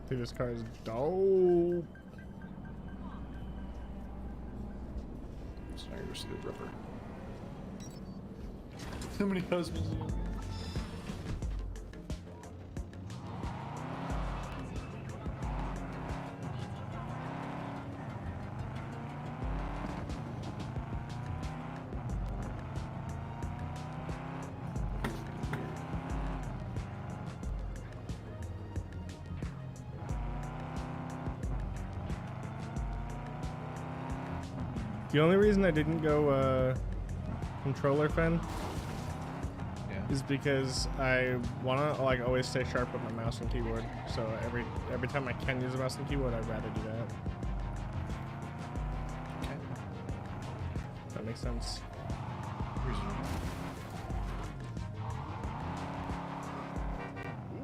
Dude, this car is dope. It's not your see the ripper. How many husbands do you have? The only reason I didn't go controller fan is because I wanna like always stay sharp with my mouse and keyboard. So every time I can use a mouse and keyboard, I'd rather do that. Okay. That makes sense.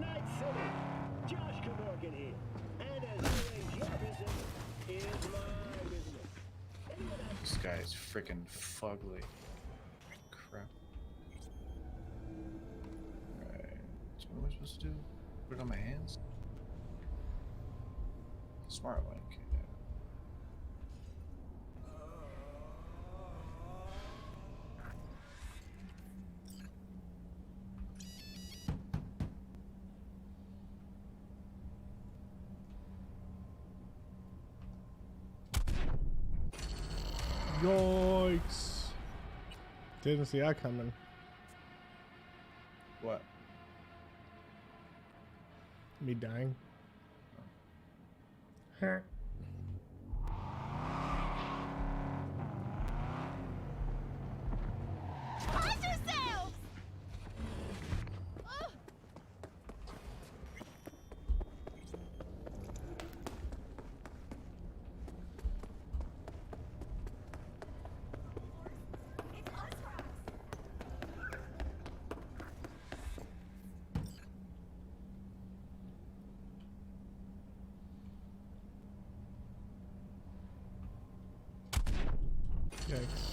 Night City, Josh Kevorkian here. And as always, your business is my business. Anyone else? This guy is freaking fugly. Crap. Alright. So what am I supposed to do? Put it on my hands? Smart link. Yeah. Yikes! Didn't see that coming. What? Me dying. Huh. Watch yourselves! Ugh. Yikes.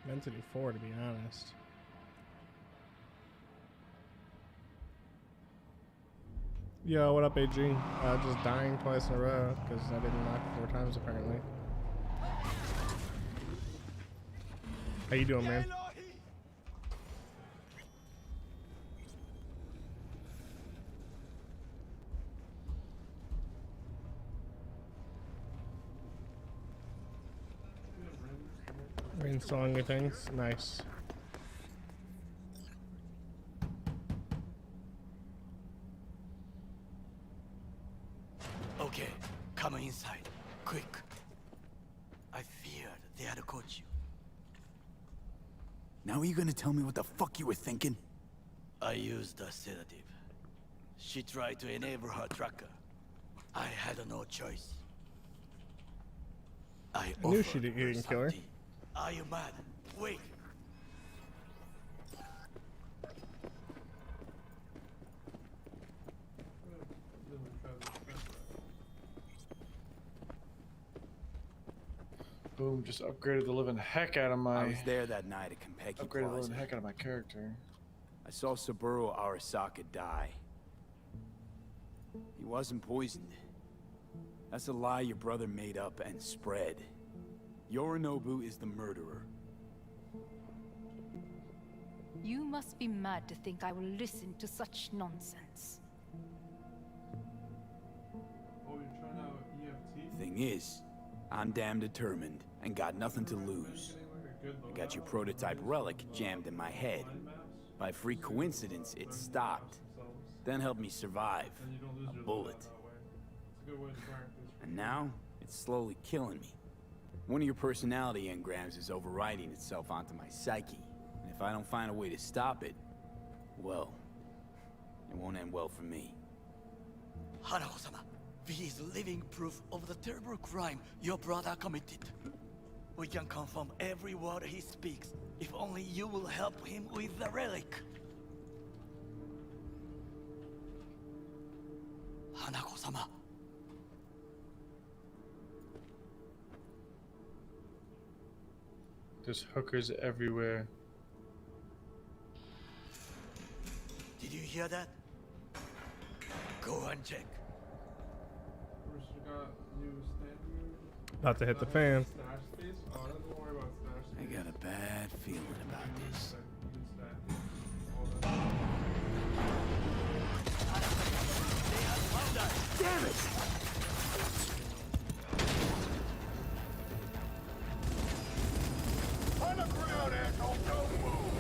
Mentally 4 to be honest. Yo, what up, AG? Just dying twice in a row because I didn't knock 4 times apparently. How you doing, man? Reinstalling new things? Nice. Okay, come inside, quick. I feared they had caught you. Now are you gonna tell me what the fuck you were thinking? I used a sedative. She tried to enable her tracker. I had no choice. I knew offered she didn't kill her. something. Are you mad? Wait. Boom, just upgraded the living heck out of my... I was there that night at Konpeki Upgraded the living Plaza. heck out of my character. I saw Saburo Arasaka die. He wasn't poisoned. That's a lie your brother made up and spread. Yorinobu is the murderer. You must be mad to think I will listen to such nonsense. Thing is, I'm damn determined and got nothing to lose. I got your prototype relic jammed in my head. By freak coincidence, it stopped. Then helped me survive. A bullet. And now, it's slowly killing me. One of your personality engrams is overriding itself onto my psyche. And if I don't find a way to stop it, well, it won't end well for me. Hanako-sama, he is living proof of the terrible crime your brother committed. We can confirm every word he speaks, if only you will help him with the relic. Hanako-sama. There's hookers everywhere. Did you hear that? Go and check. About to hit the fan. I got a bad feeling about this. Damn it! On the ground, asshole! Don't move!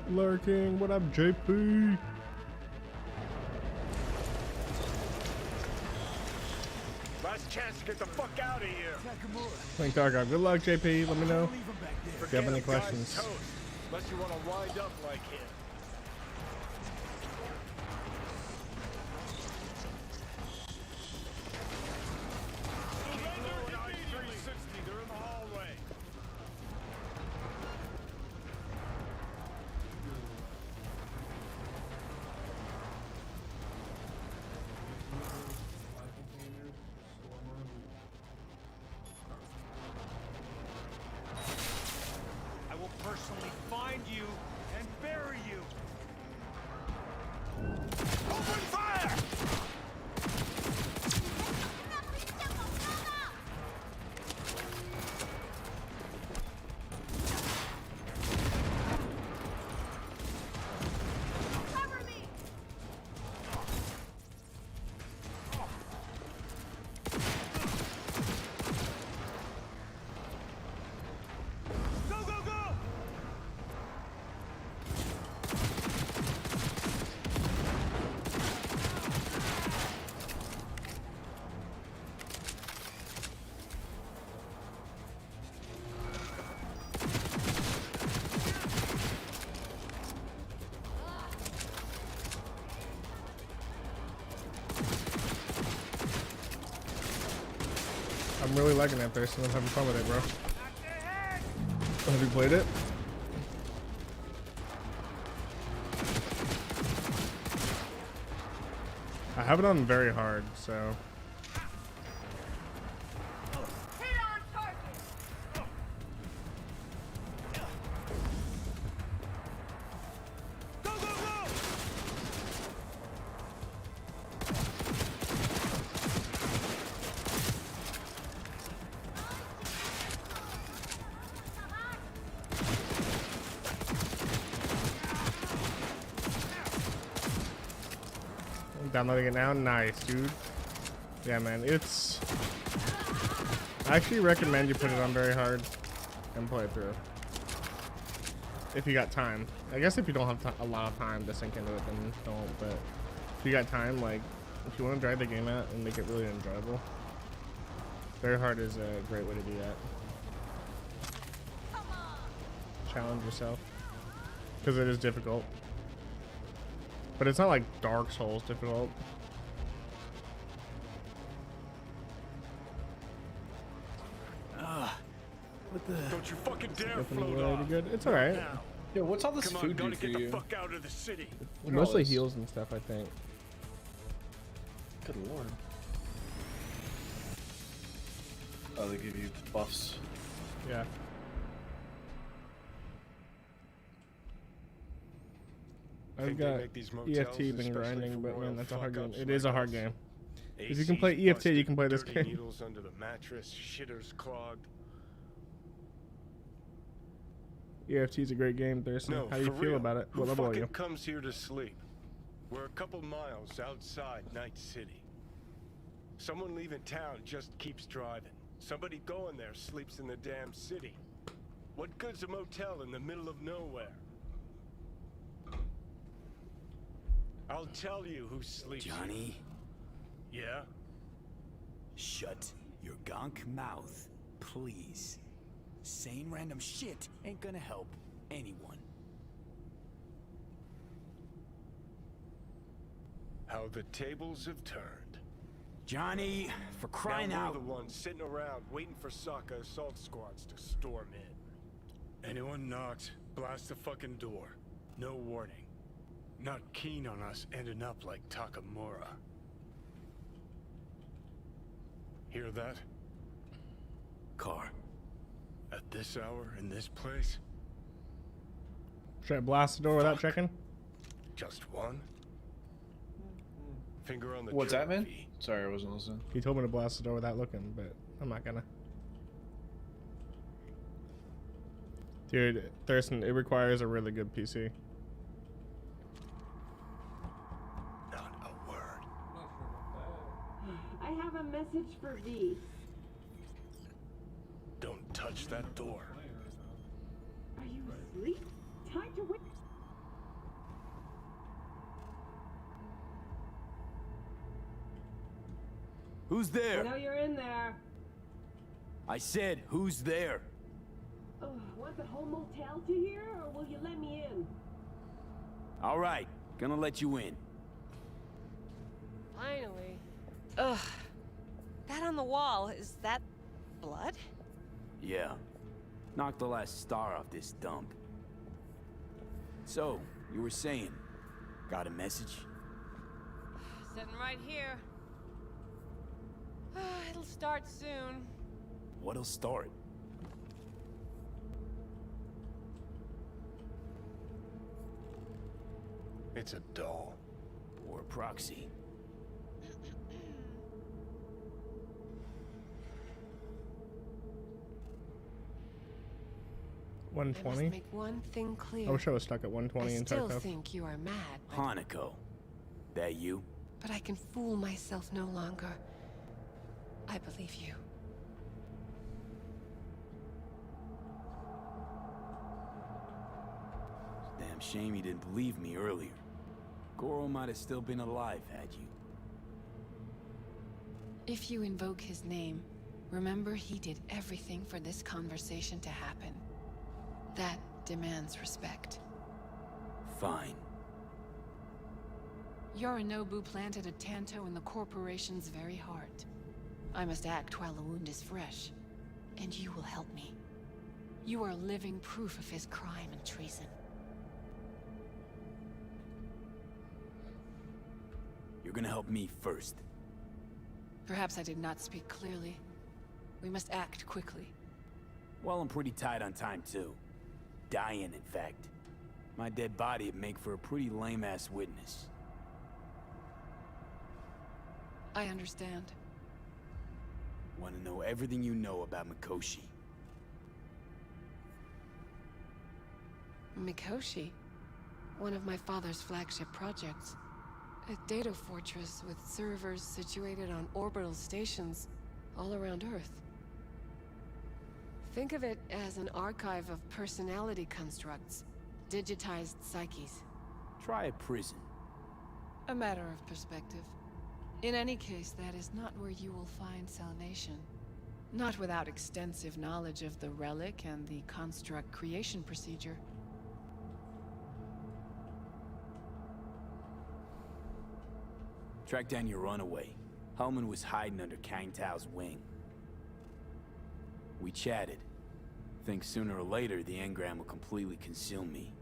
Lurking, what up, JP? Last chance to get the fuck out of here. Thank God. Good luck, JP. Let me know if you have any questions. Unless you want to wind up like him. They're in the hallway. I will personally find you and bury you. Open fire! Go, go, go! I'm really liking that Thurston. I'm having fun with it, bro. Have you played it? I have it on very hard, so. Go, go, go! I'm downloading it now. Nice, dude. Yeah, man. It's. I actually recommend you put it on very hard and play it through. If you got time. I guess if you don't have a lot of time to sink into it, then don't. But if you got time, like, if you want to drag the game out and make it really enjoyable, very hard is a great way to do that. Challenge yourself. Because it is difficult. But it's not like Dark Souls difficult. What the? Don't you fucking dare Definitely float really off. good. It's alright. Now. Yo, what's all this Come on, food do gotta for get you? the fuck out of the city. Mostly this? heals and stuff, I think. Good lord. Oh, they give you buffs. Yeah. I've Think they got make these motels EFT been especially grinding, for but man, royal that's a hard game. fuck-ups It is a like hard us? game. If you can ACs play EFT, you busted, can play this dirty game. Needles under the mattress, shitters clogged. EFT is a great game, Thurston. No, How do you for feel real. about it? Who What level are fucking you? comes here to sleep? We're a couple miles outside Night City. Someone leaving town just keeps driving. Somebody going there sleeps in the damn city. What good's a motel in the middle of nowhere? I'll tell you who sleeps here. Johnny, Yeah? shut your gonk mouth, please. Saying random shit ain't gonna help anyone. How the tables have turned. Johnny, for crying now out. we're the ones sitting around waiting for Saka assault squads to storm in. Anyone knocks, blast the fucking door. No warning. Not keen on us ending up like Takamura. Hear that? Car. At this hour, in this place? Should I blast the door without checking? Just one? Finger on the What's that, trigger, man? V. Sorry, I wasn't listening. He told me to blast the door without looking, but I'm not gonna. Dude, Thurston, it requires a really good PC. Not a word. I have a message for V. Don't touch that door. Are you asleep? Time to wake. Who's I there? know you're in there. I said, who's there? Oh, want the whole motel to hear, or will you let me in? All right, gonna let you in. Finally. Ugh. That on the wall, is that blood? Yeah. Knocked the last star off this dump. So, you were saying, got a message? Sitting right here. It'll start soon. What'll start? It's a doll. Or a proxy. I must 120. make one thing clear. I wish I was stuck at 120 I in still Tarkov. think you are mad, but, Hanako. That you? but I can fool myself no longer. I believe you. Damn shame you didn't believe me earlier. Goro might have still been alive had you. If you invoke his name, remember he did everything for this conversation to happen. That demands respect. Fine. Yorinobu planted a Tanto in the corporation's very heart. I must act while the wound is fresh, and you will help me. You are living proof of his crime and treason. You're gonna help me first. Perhaps I did not speak clearly. We must act quickly. Well, I'm pretty tight on time, too. Dying, in fact. My dead body would make for a pretty lame-ass witness. I understand. Want to know everything you know about Mikoshi. Mikoshi, one of my father's flagship projects. A data fortress with servers situated on orbital stations all around Earth. Think of it as an archive of personality constructs, digitized psyches. Try a prison. A matter of perspective. In any case, that is not where you will find salvation. Not without extensive knowledge of the relic and the construct creation procedure. Track down your runaway. Hellman was hiding under Kang Tao's wing. We chatted. Think sooner or later the engram will completely consume me.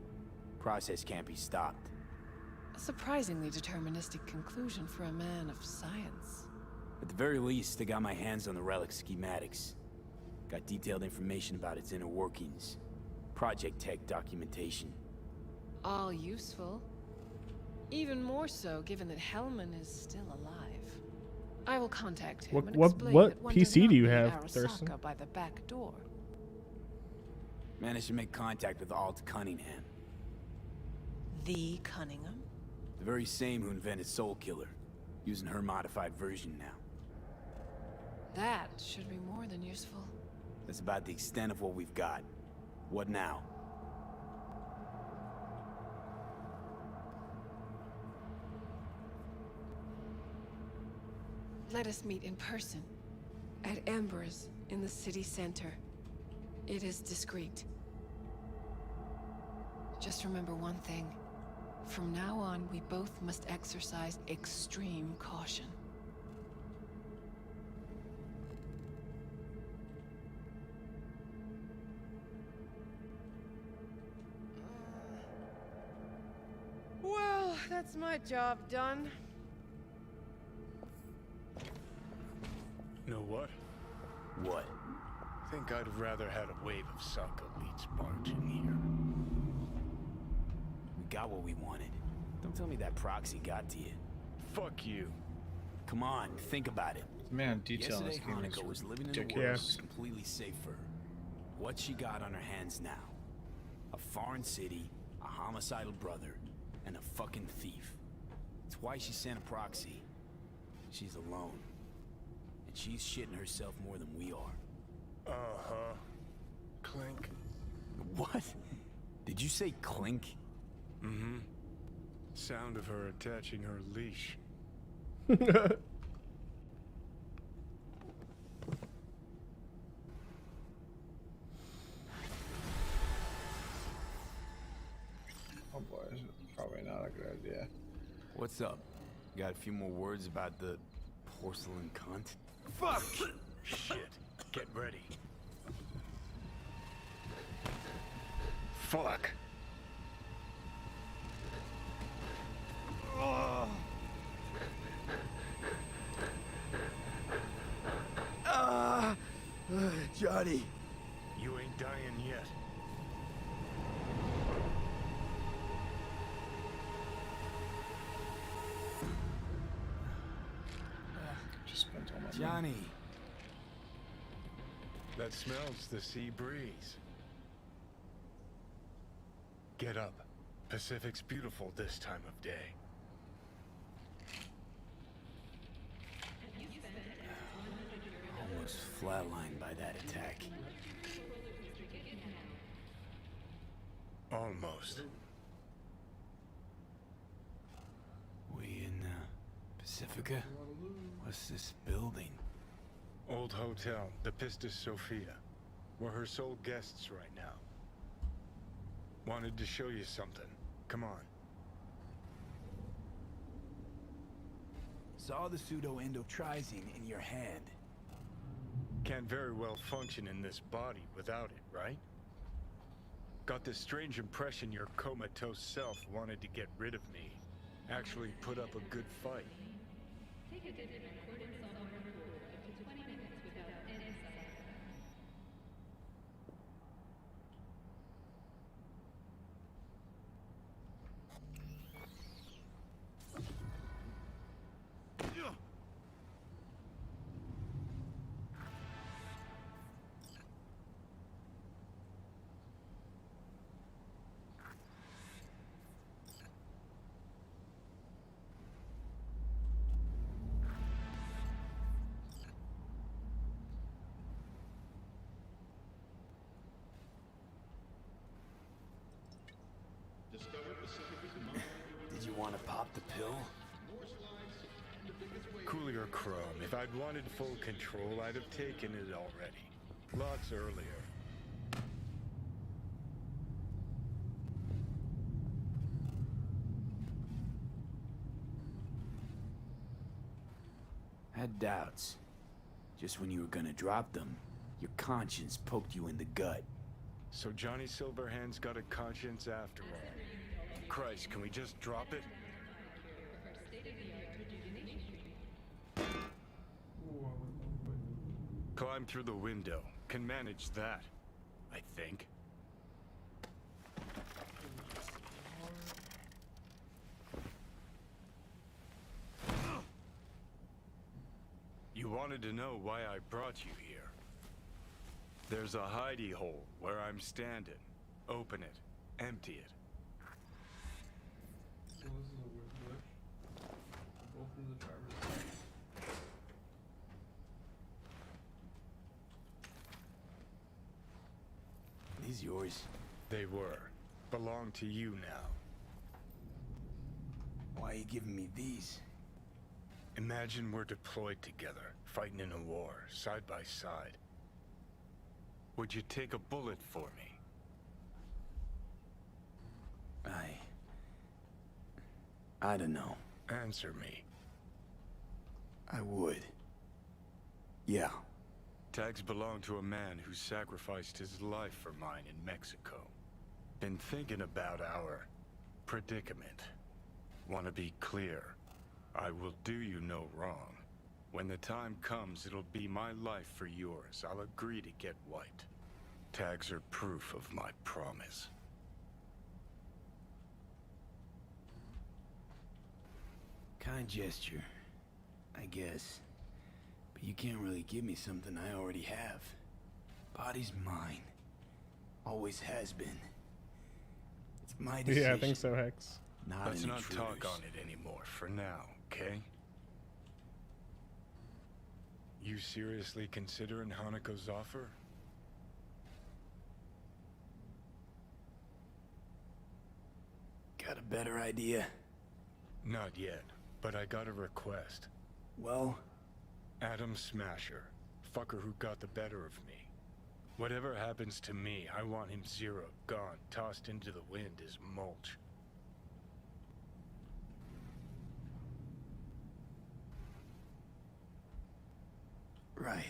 Process can't be stopped. A surprisingly deterministic conclusion for a man of science. At the very least, I got my hands on the relic schematics. Got detailed information about its inner workings. Project tech documentation. All useful. Even more so, given that Hellman is still alive. I will contact him and explain that one does PC not do you leave have, Arasaka Thurston? by the back door. Managed to make contact with Alt Cunningham. The Cunningham? The very same who invented Soul Killer. Using her modified version now. That should be more than useful. That's about the extent of what we've got. What now? Let us meet in person. At Embers, in the city center. It is discreet. Just remember one thing. From now on, we both must exercise extreme caution. Well, that's my job done. Know what? What? Think I'd have rather had a wave of psycho elites march in here. We got what we wanted. Don't tell me that proxy got to you. Fuck you. Come on, think about it. Man, detail in this Yesterday, game is Hanako was living in a world ridiculous. that was completely safe for her. What's she got on her hands now? A foreign city, a homicidal brother, and a fucking thief. It's why she sent a proxy. She's alone. And she's shitting herself more than we are. Uh-huh. Clink. What? Did you say clink? Mm-hmm. Sound of her attaching her leash. Oh boy, this is probably not a good idea. What's up? Got a few more words about the porcelain cunt? Fuck! Shit. Get ready. Fuck. Johnny. You ain't dying yet. Just spent all my money. Johnny. That smells the sea breeze. Get up. Pacific's beautiful this time of day. Almost flatlined by that attack. Almost. We in, Pacifica? What's this building? Old hotel, the Pistis Sophia. We're her sole guests right now. Wanted to show you something. Come on. Saw the pseudo-endotrizine in your hand. Can't very well function in this body without it, right? Got this strange impression your comatose self wanted to get rid of me. Actually put up a good fight. Did you want to pop the pill? Coolier Chrome. If I'd wanted full control, I'd have taken it already. Lots earlier. Had doubts. Just when you were gonna drop them, your conscience poked you in the gut. So Johnny Silverhand's got a conscience after all. Christ, can we just drop it? Climb through the window. Can manage that, I think. You wanted to know why I brought you here. There's a hidey hole where I'm standing. Open it. Empty it. So this is a weird glitch. Open the driver's side. These yours? They were. Belong to you now. Why are you giving me these? Imagine we're deployed together, fighting in a war, side by side. Would you take a bullet for me? I don't know. Answer me. I would. Yeah. Tags belong to a man who sacrificed his life for mine in Mexico. Been thinking about our predicament. Want to be clear. I will do you no wrong. When the time comes, it'll be my life for yours. I'll agree to get wiped. Tags are proof of my promise. Kind gesture, I guess. But you can't really give me something I already have. Body's mine. Always has been. It's my decision. Yeah, I think so, Hex. Not Let's an not intruder's. talk on it anymore for now, okay? You seriously considering Hanako's offer? Got a better idea? Not yet, but I got a request. Well, Adam Smasher, fucker who got the better of me. Whatever happens to me, I want him zeroed, gone, tossed into the wind as mulch. right.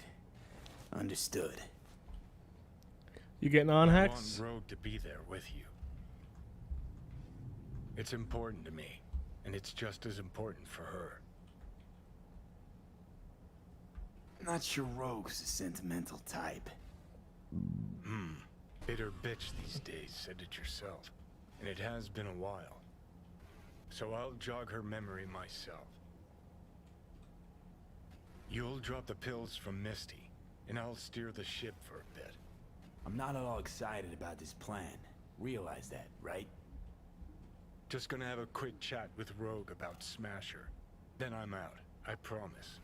Understood. You getting on, I Hex? want Rogue to be there with you. It's important to me, and it's just as important for her. Not sure Rogue's a sentimental type. Bitter bitch these days, said it yourself. And it has been a while. So I'll jog her memory myself. You'll drop the pills from Misty, and I'll steer the ship for a bit. I'm not at all excited about this plan. Realize that, right? Just gonna have a quick chat with Rogue about Smasher. Then I'm out, I promise.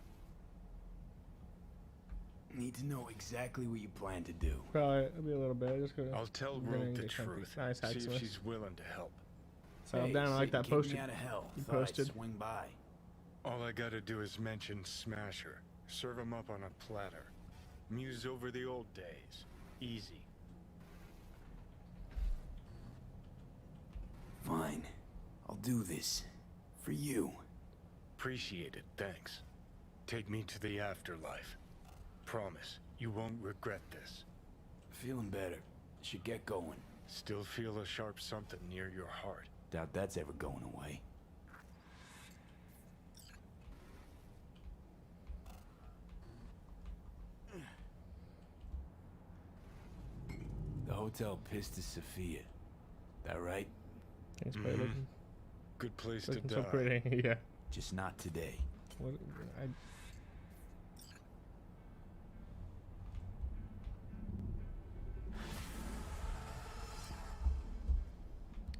Need to know exactly what you plan to do. Probably it'll be a little bit. Just gonna. I'll tell I'm Rogue gonna the get comfy. truth. Nice, See Hex. if she's willing to help. Settle Hey, down. I like Satan that kicked post me out of hell. you Thought I'd posted. swing by. All I gotta do is mention Smasher. Serve him up on a platter. Muse over the old days. Easy. Fine. I'll do this. For you. Appreciate it, thanks. Take me to the afterlife. Promise, you won't regret this. Feeling better. Should get going. Still feel a sharp something near your heart. Doubt that's ever going away. The Hotel Pistis Sophia. That right? Thanks, buddy. Looking, Good place looking to so die. pretty. Yeah. Just not today. What? I,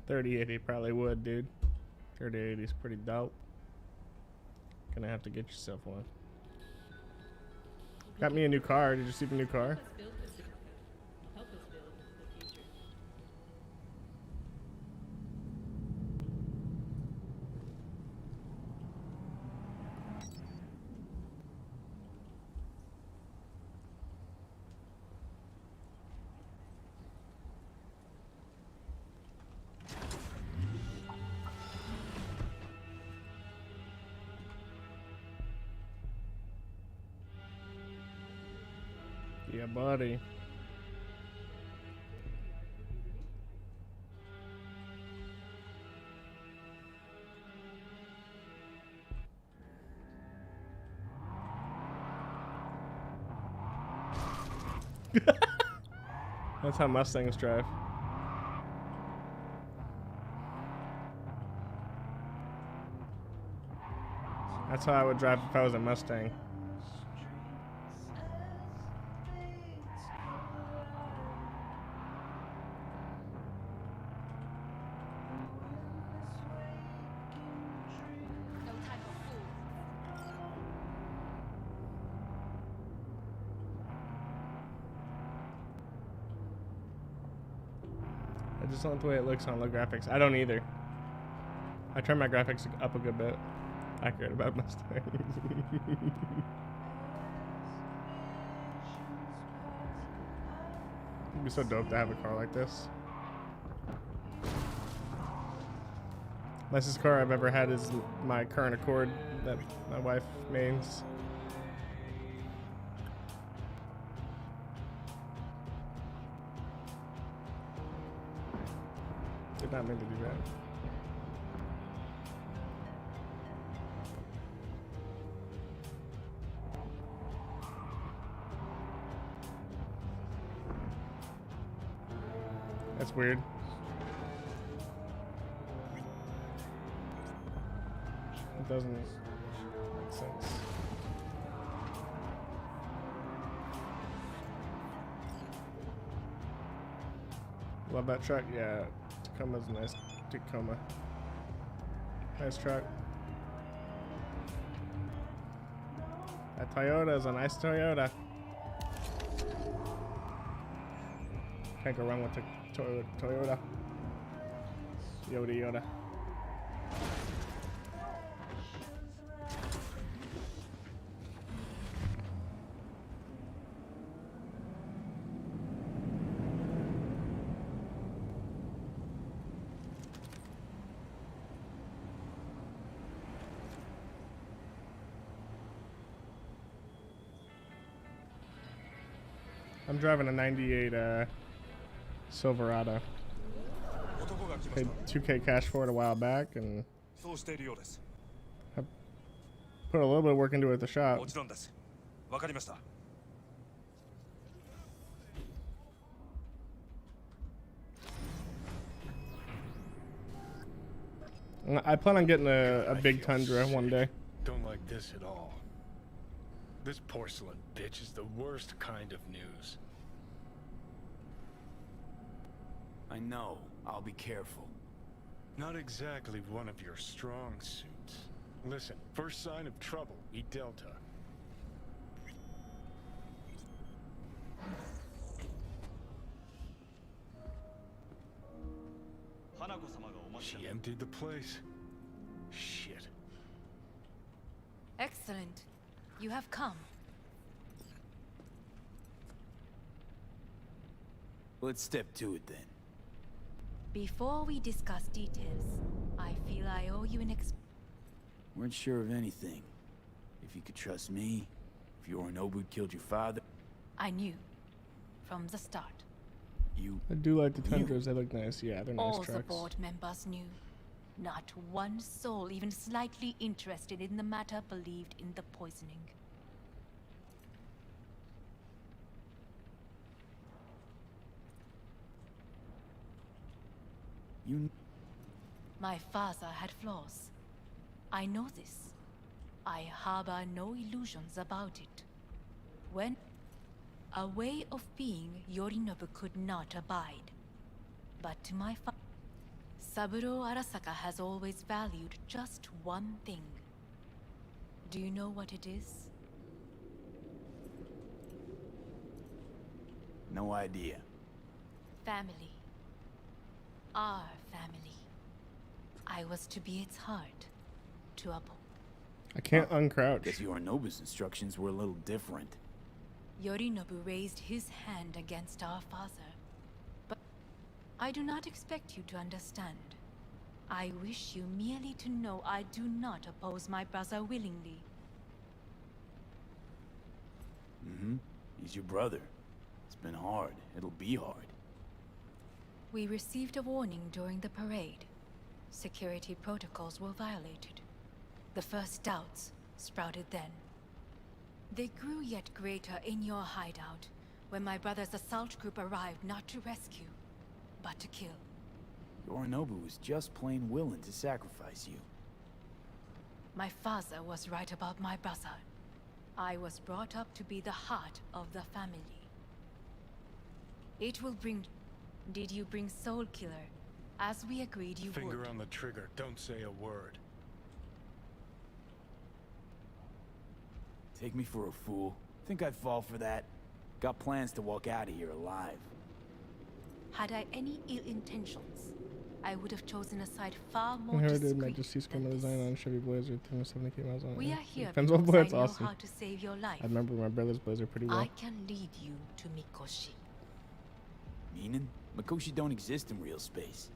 3080 probably would, dude. 3080 is pretty dope. Gonna have to get yourself one. Got me a new car. Did you see the new car? Yeah, buddy. That's how Mustangs drive. That's how I would drive if I was a Mustang. No time for fools. I just don't like the way it looks on low graphics. I don't either. I turn my graphics up a good bit. Accurate about Mustangs. It'd be so dope to have a car like this. Nicest car I've ever had is my current Accord that my wife mains. Did not mean to do that. That's weird. It doesn't make sense. Love that truck. Yeah, Tacoma's a nice. Tacoma. Nice truck. That Toyota is a nice Toyota. Can't go wrong with the Toyota. Yoda. I'm driving a 98 Silverado. Paid 2K cash for it a while back and I put a little bit of work into it at the shop. I plan on getting a big Tundra one day. Don't like this at all. This porcelain bitch is the worst kind of news. I know. I'll be careful. Not exactly one of your strong suits. Listen, first sign of trouble, eat Delta. She emptied the place. Shit. Excellent. You have come. Let's step to it then. Before we discuss details, I feel I owe you an Weren't sure of anything. If you could trust me, if Yorinobu killed your father. I knew. From the start. I do like the Tundras, they look nice. Yeah, they're nice All trucks. the board members knew. Not one soul even slightly interested in the matter believed in the poisoning. My father had flaws. I know this. I harbor no illusions about it. When a way of being Yorinobu could not abide. But to my father, Saburo Arasaka has always valued just one thing. Do you know what it is? No idea. Family. Our family. I was to be its heart. To uphold. I can't uncrouch. Guess Yorinobu's instructions were a little different. Yorinobu raised his hand against our father. But I do not expect you to understand. I wish you merely to know I do not oppose my brother willingly. Mm-hmm. He's your brother. It's been hard. It'll be hard. We received a warning during the parade. Security protocols were violated. The first doubts sprouted then. They grew yet greater in your hideout, when my brother's assault group arrived not to rescue, but to kill. Yorinobu was just plain willing to sacrifice you. My father was right about my brother. I was brought up to be the heart of the family. It will bring... Did you bring Soul Killer, as we agreed you would? Finger on the trigger, don't say a word. Take me for a fool. Think I'd fall for that? Got plans to walk out of here alive. Had I any ill intentions, I would have chosen a side far more Inherited discreet Majesty's than Coma this. design on Chevy Blazer, 370 miles on it. We are here Depends on because Blitz, I know awesome. how to save your life. I remember my brother's Blazer pretty well. I can lead you to Mikoshi. Meaning? Mikoshi don't exist in real space.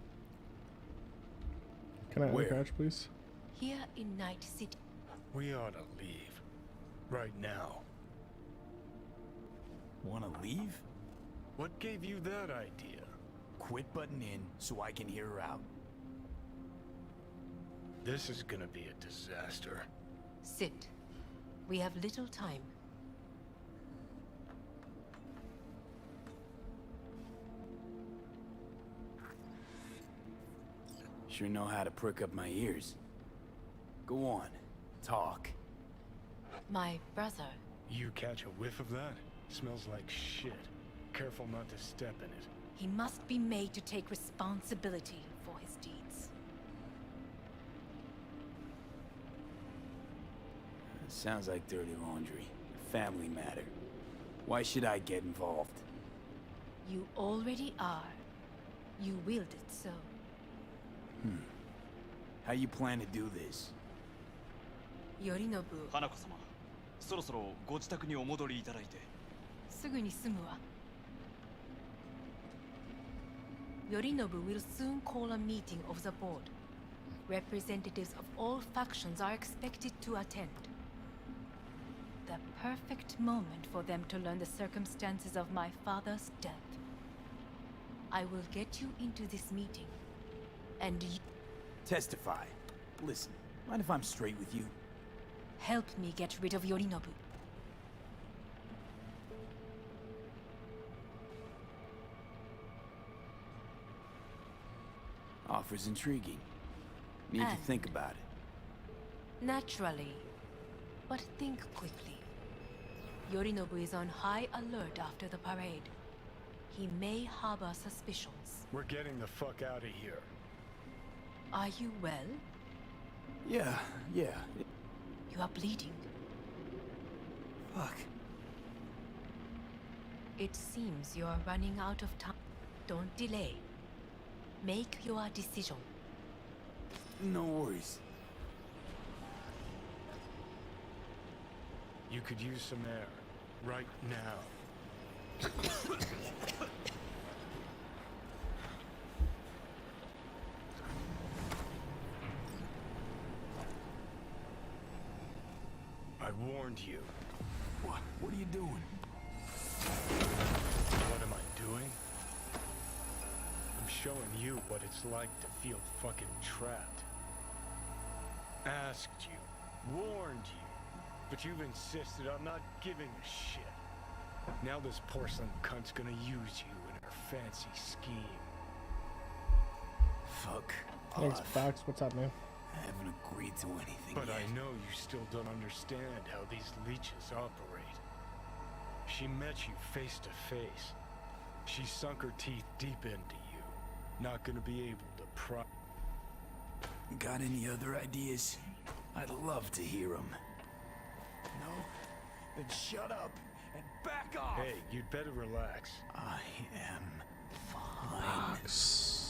Can I Where? uncrouch, please? Here in Night City. We ought to leave. Right now. Wanna leave? What gave you that idea? Quit butting in so I can hear her out. This is gonna be a disaster. Sit. We have little time. Sure know how to prick up my ears. Go on, talk. My brother. You catch a whiff of that? Smells like shit. Careful not to step in it. He must be made to take responsibility for his deeds. Sounds like dirty laundry. A family matter. Why should I get involved? You already are. You willed it so. How you plan to do this? Yorinobu, 花子様、そろそろご自宅にお戻りいただいて。すぐに済むわ。Yorinobu will soon call a meeting of the board. Representatives of all factions are expected to attend. The perfect moment for them to learn the circumstances of my father's death. I will get you into this meeting, and you Testify. Listen, mind if I'm straight with you? help me get rid of Yorinobu. Offer's intriguing. Need to And- think about it. Naturally, but think quickly. Yorinobu is on high alert after the parade. He may harbor suspicions. We're getting the fuck out of here. Are you well? Yeah. You are bleeding. Fuck. It seems you are running out of time. Don't delay. Make your decision. No worries. You could use some air. Right now. I warned you. What are you doing? What am I doing? I'm showing you what it's like to feel fucking trapped. Asked you, warned you, but you've insisted on not giving a shit. Now this porcelain cunt's gonna use you in her fancy scheme. Fuck. Thanks, off. Fox. What's up, man? I haven't agreed to anything But yet. I know you still don't understand how these leeches operate. She met you face to face. She sunk her teeth deep into you. Not gonna be able to Got any other ideas? I'd love to hear them. No? Then shut up and back off! Hey, you'd better relax. I am fine.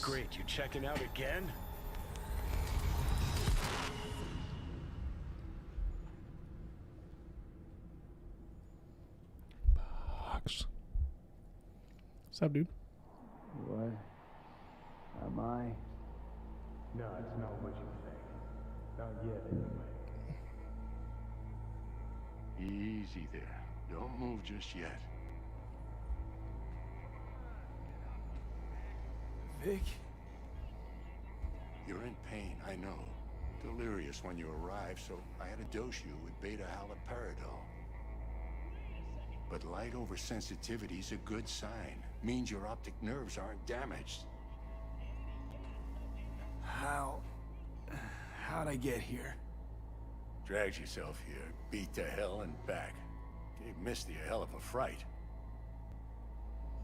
Great, you checking out again? Fox. What's up, dude? What? Am I? No, it's not what you think. Not yet, anyway. Easy there. Don't move just yet. Vic? You're in pain, I know. Delirious when you arrived, so I had to dose you with beta-haloperidol. But light oversensitivity's a good sign. Means your optic nerves aren't damaged. How'd I get here? Dragged yourself here, beat to hell and back. Gave Misty a hell of a fright.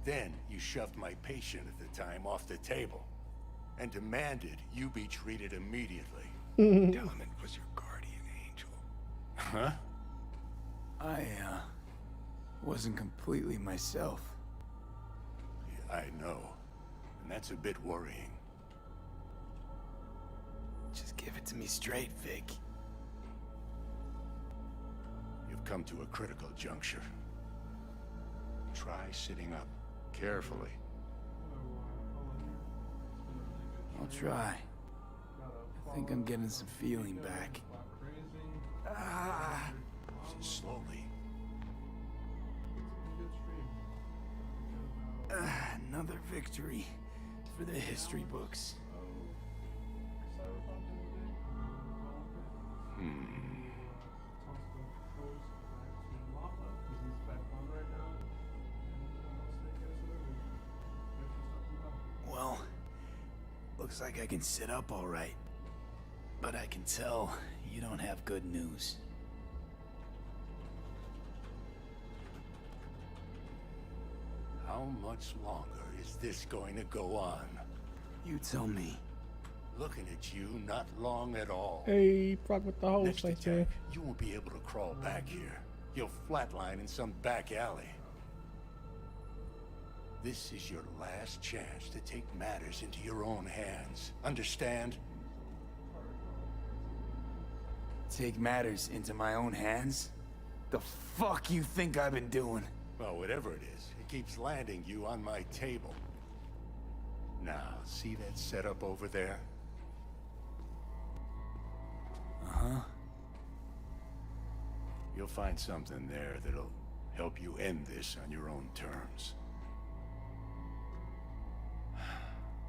Then you shoved my patient at the time off the table and demanded you be treated immediately. Delament was your guardian angel. Huh? I, wasn't completely myself. Yeah, I know. And that's a bit worrying. Just give it to me straight, Vic. You've come to a critical juncture. Try sitting up, carefully. I'll try. I think I'm getting some feeling back. Slowly. Another victory for the history books. Well, looks Looks like I can sit up all right. But I can tell you don't have good news. How much longer is this going to go on? You tell me. Looking at you, not long at all. Hey, fuck with the host, Next I say. attack, you won't be able to crawl back here. You'll flatline in some back alley. This is your last chance to take matters into your own hands. Understand? Take matters into my own hands? The fuck you think I've been doing? Well, whatever it is, it keeps landing you on my table. Now, see that setup over there? Uh-huh. You'll find something there that'll help you end this on your own terms.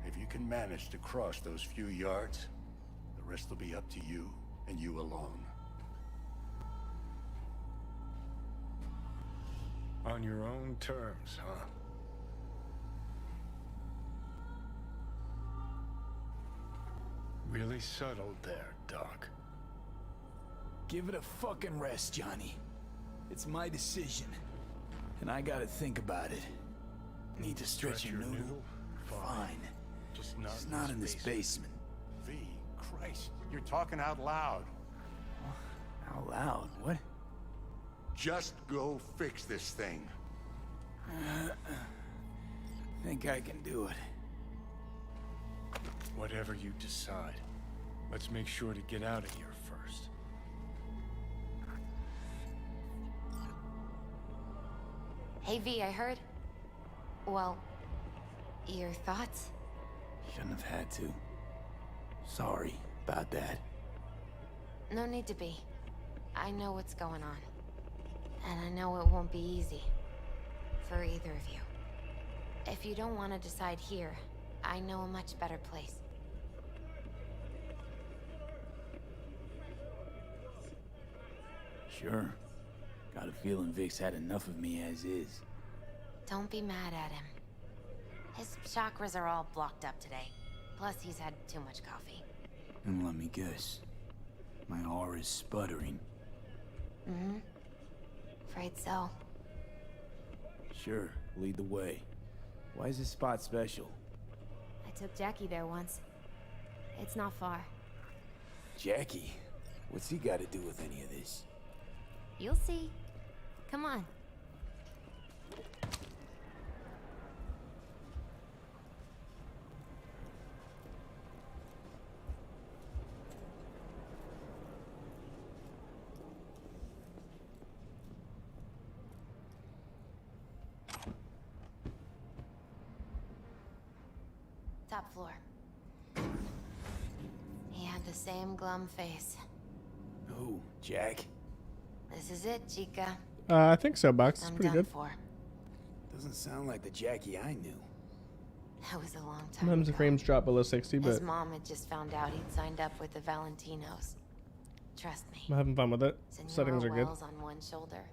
If you can manage to cross those few yards, the rest will be up to you, and you alone. On your own terms, huh? Really subtle there, Doc. Give it a fucking rest, Johnny. It's my decision. And I gotta think about it. Need to stretch your noodle? Fine. Just not in this basement. V, Christ, you're talking out loud. Out loud? What? Just go fix this thing. Think I can do it. Whatever you decide, let's make sure to get out of here first. Hey V, I heard... Well, your thoughts? Shouldn't have had to. Sorry about that. No need to be. I know what's going on. And I know it won't be easy. For either of you. If you don't want to decide here, I know a much better place. Sure. Got a feeling Vic's had enough of me as is. Don't be mad at him. His chakras are all blocked up today. Plus, he's had too much coffee. And let me guess. My aura's sputtering. Mm-hmm. Afraid so. Sure, lead the way. Why is this spot special? I took Jackie there once. It's not far. Jackie? What's he got to do with any of this? You'll see. Come on. Top floor. He had the same glum face. Who? Jack? This is it, Chica. I think so, Box. It's I'm pretty done good. for. Doesn't sound like the Jackie I knew. That was a long time Sometimes the ago. frames drop below 60, His but mom had just found out he'd signed up with the Valentinos. Trust me. I'm having fun with it. Senora Settings are good. Wells on one shoulder,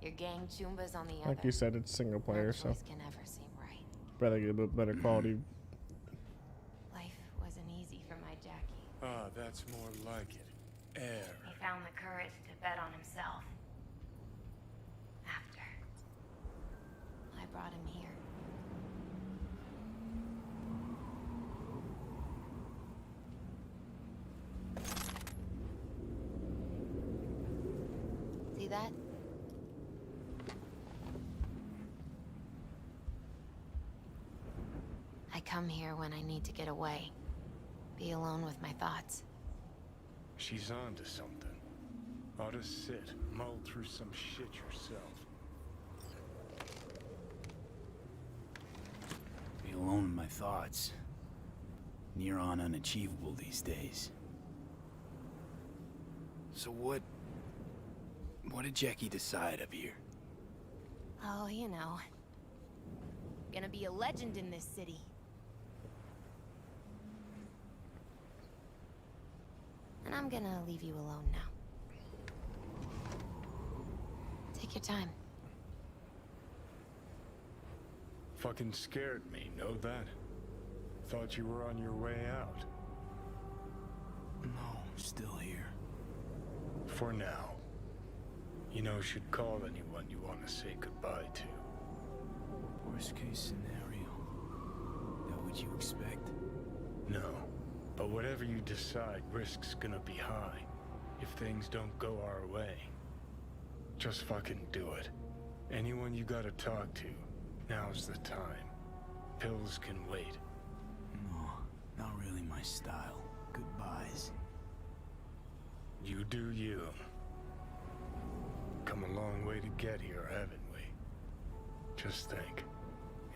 your gang Chumbas on the other. Like you said, it's single player, No so choice can ever seem right. rather get a bit better quality. Life wasn't easy for my Jackie. Ah, that's more like it. Air. He found the courage to bet on himself. After I brought him here. See that? I come here when I need to get away. Be alone with my thoughts. She's on to something. Ought to sit, mull through some shit yourself. Be alone in my thoughts. Near on unachievable these days. So what did Jackie decide up here? Oh, you know. Gonna be a legend in this city. And I'm gonna leave you alone now. Take your time. Fucking scared me, know that? Thought you were on your way out. No, I'm still here. For now. You know, should call anyone you want to say goodbye to. Worst case scenario. That what you expect? No. But whatever you decide, risk's gonna be high. If things don't go our way. Just fucking do it. Anyone you gotta talk to, now's the time. Pills can wait. No, not really my style. Goodbyes. You do you. Come a long way to get here, haven't we? Just think.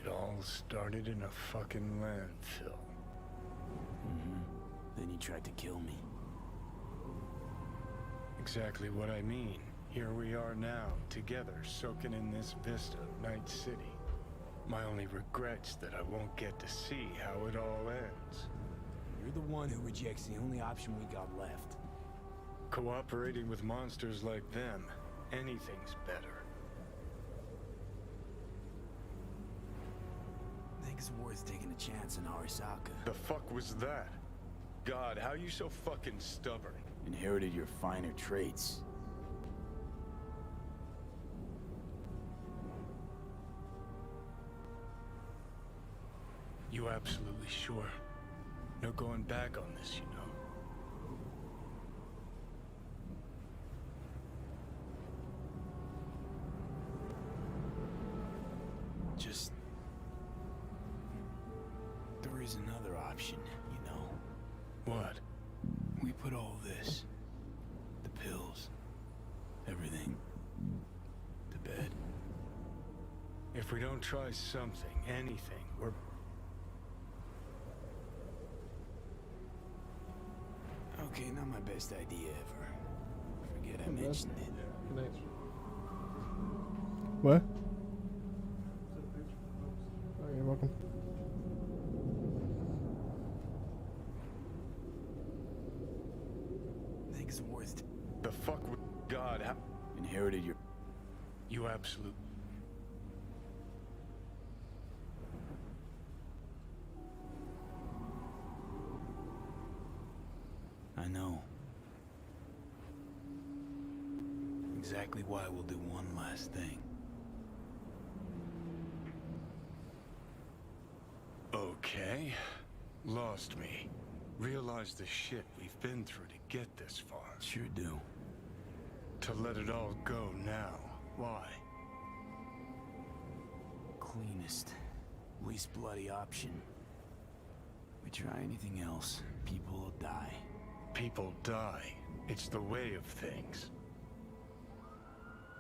It all started in a fucking landfill. Then you tried to kill me. Exactly what I mean. Here we are now, together, soaking in this vista of Night City. My only regret's that I won't get to see how it all ends. You're the one who rejects the only option we got left. Cooperating with monsters like them, anything's better. Think it's worth taking a chance on Arasaka. The fuck was that? God, how you so fucking stubborn? Inherited your finer traits. You absolutely sure? No going back on this, you know. Just... there is another option, you know. What? We put all this, the pills, everything, to bed. If we don't try something, anything, we're... Okay, not my best idea ever. Forget I mentioned it. What? Oh, you're welcome. Think it's worth... The fuck with God, how... Inherited your... You absolute... I know. Exactly why we'll do one last thing. Okay. Lost me. Realized the shit we've been through to get this far. Sure do. To let it all go now. Why? Cleanest, least bloody option. We try anything else, people will die. People die. It's the way of things.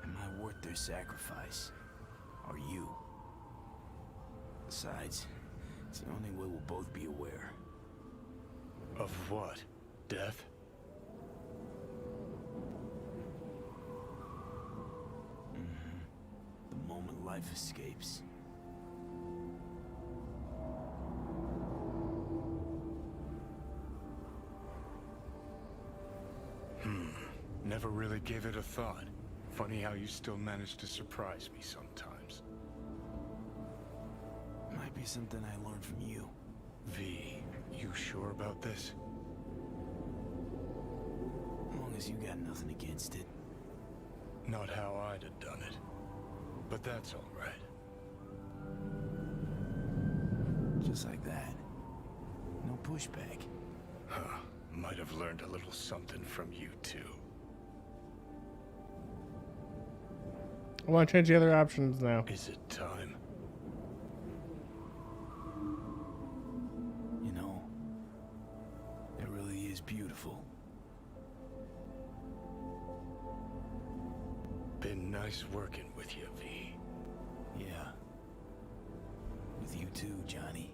Am I worth their sacrifice? Are you? Besides, it's the only way we'll both be aware. Of what? Death? The moment life escapes. Never really gave it a thought. Funny how you still manage to surprise me sometimes. Might be something I learned from you. V, you sure about this? As long as you got nothing against it. Not how I'd have done it. But that's all right. Just like that. No pushback. Huh. Might have learned a little something from you too. I want to change the other options now. Is it time? You know, it really is beautiful. Been nice working with you, V. Yeah. With you too, Johnny.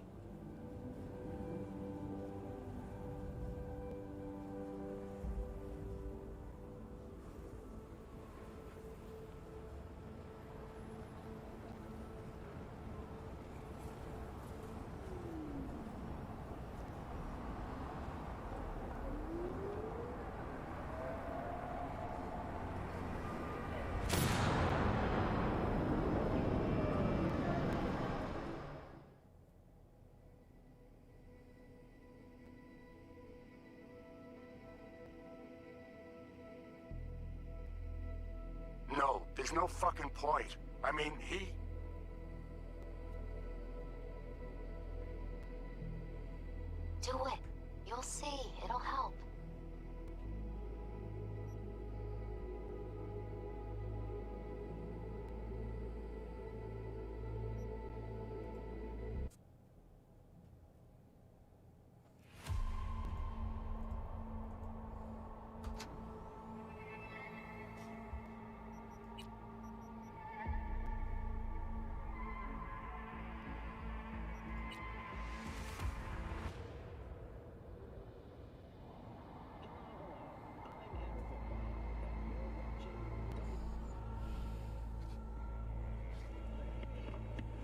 There's no fucking point. I mean, he... Do it. You'll see. It'll help.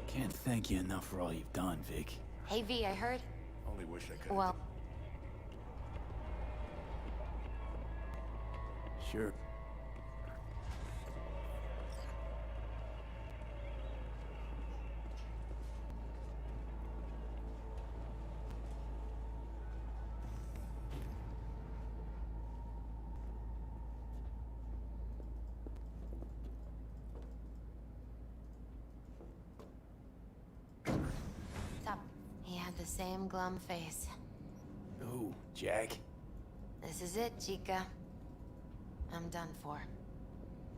Can't thank you enough for all you've done, Vic. Hey, V, I heard... Only wish I could. Well... Sure. Stop. He had the same glum face. Ooh, Jack? This is it, Chica. I'm done for.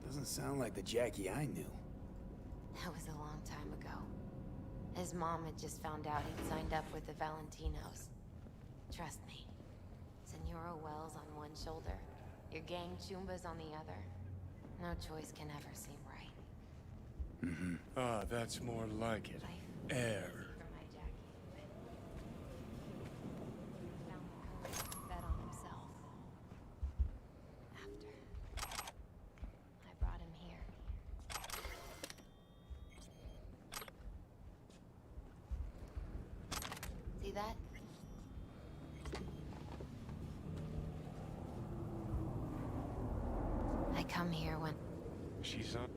Doesn't sound like the Jackie I knew. That was a long time ago. His mom had just found out he'd signed up with the Valentinos. Trust me. Senora Wells on one shoulder, your gang Chumbas on the other. No choice can ever seem right. Mm-hmm. Ah, that's more like it. Air. For my Jackie. Found the courage, bet on himself. After I brought him here. See that? I come here when... She's up.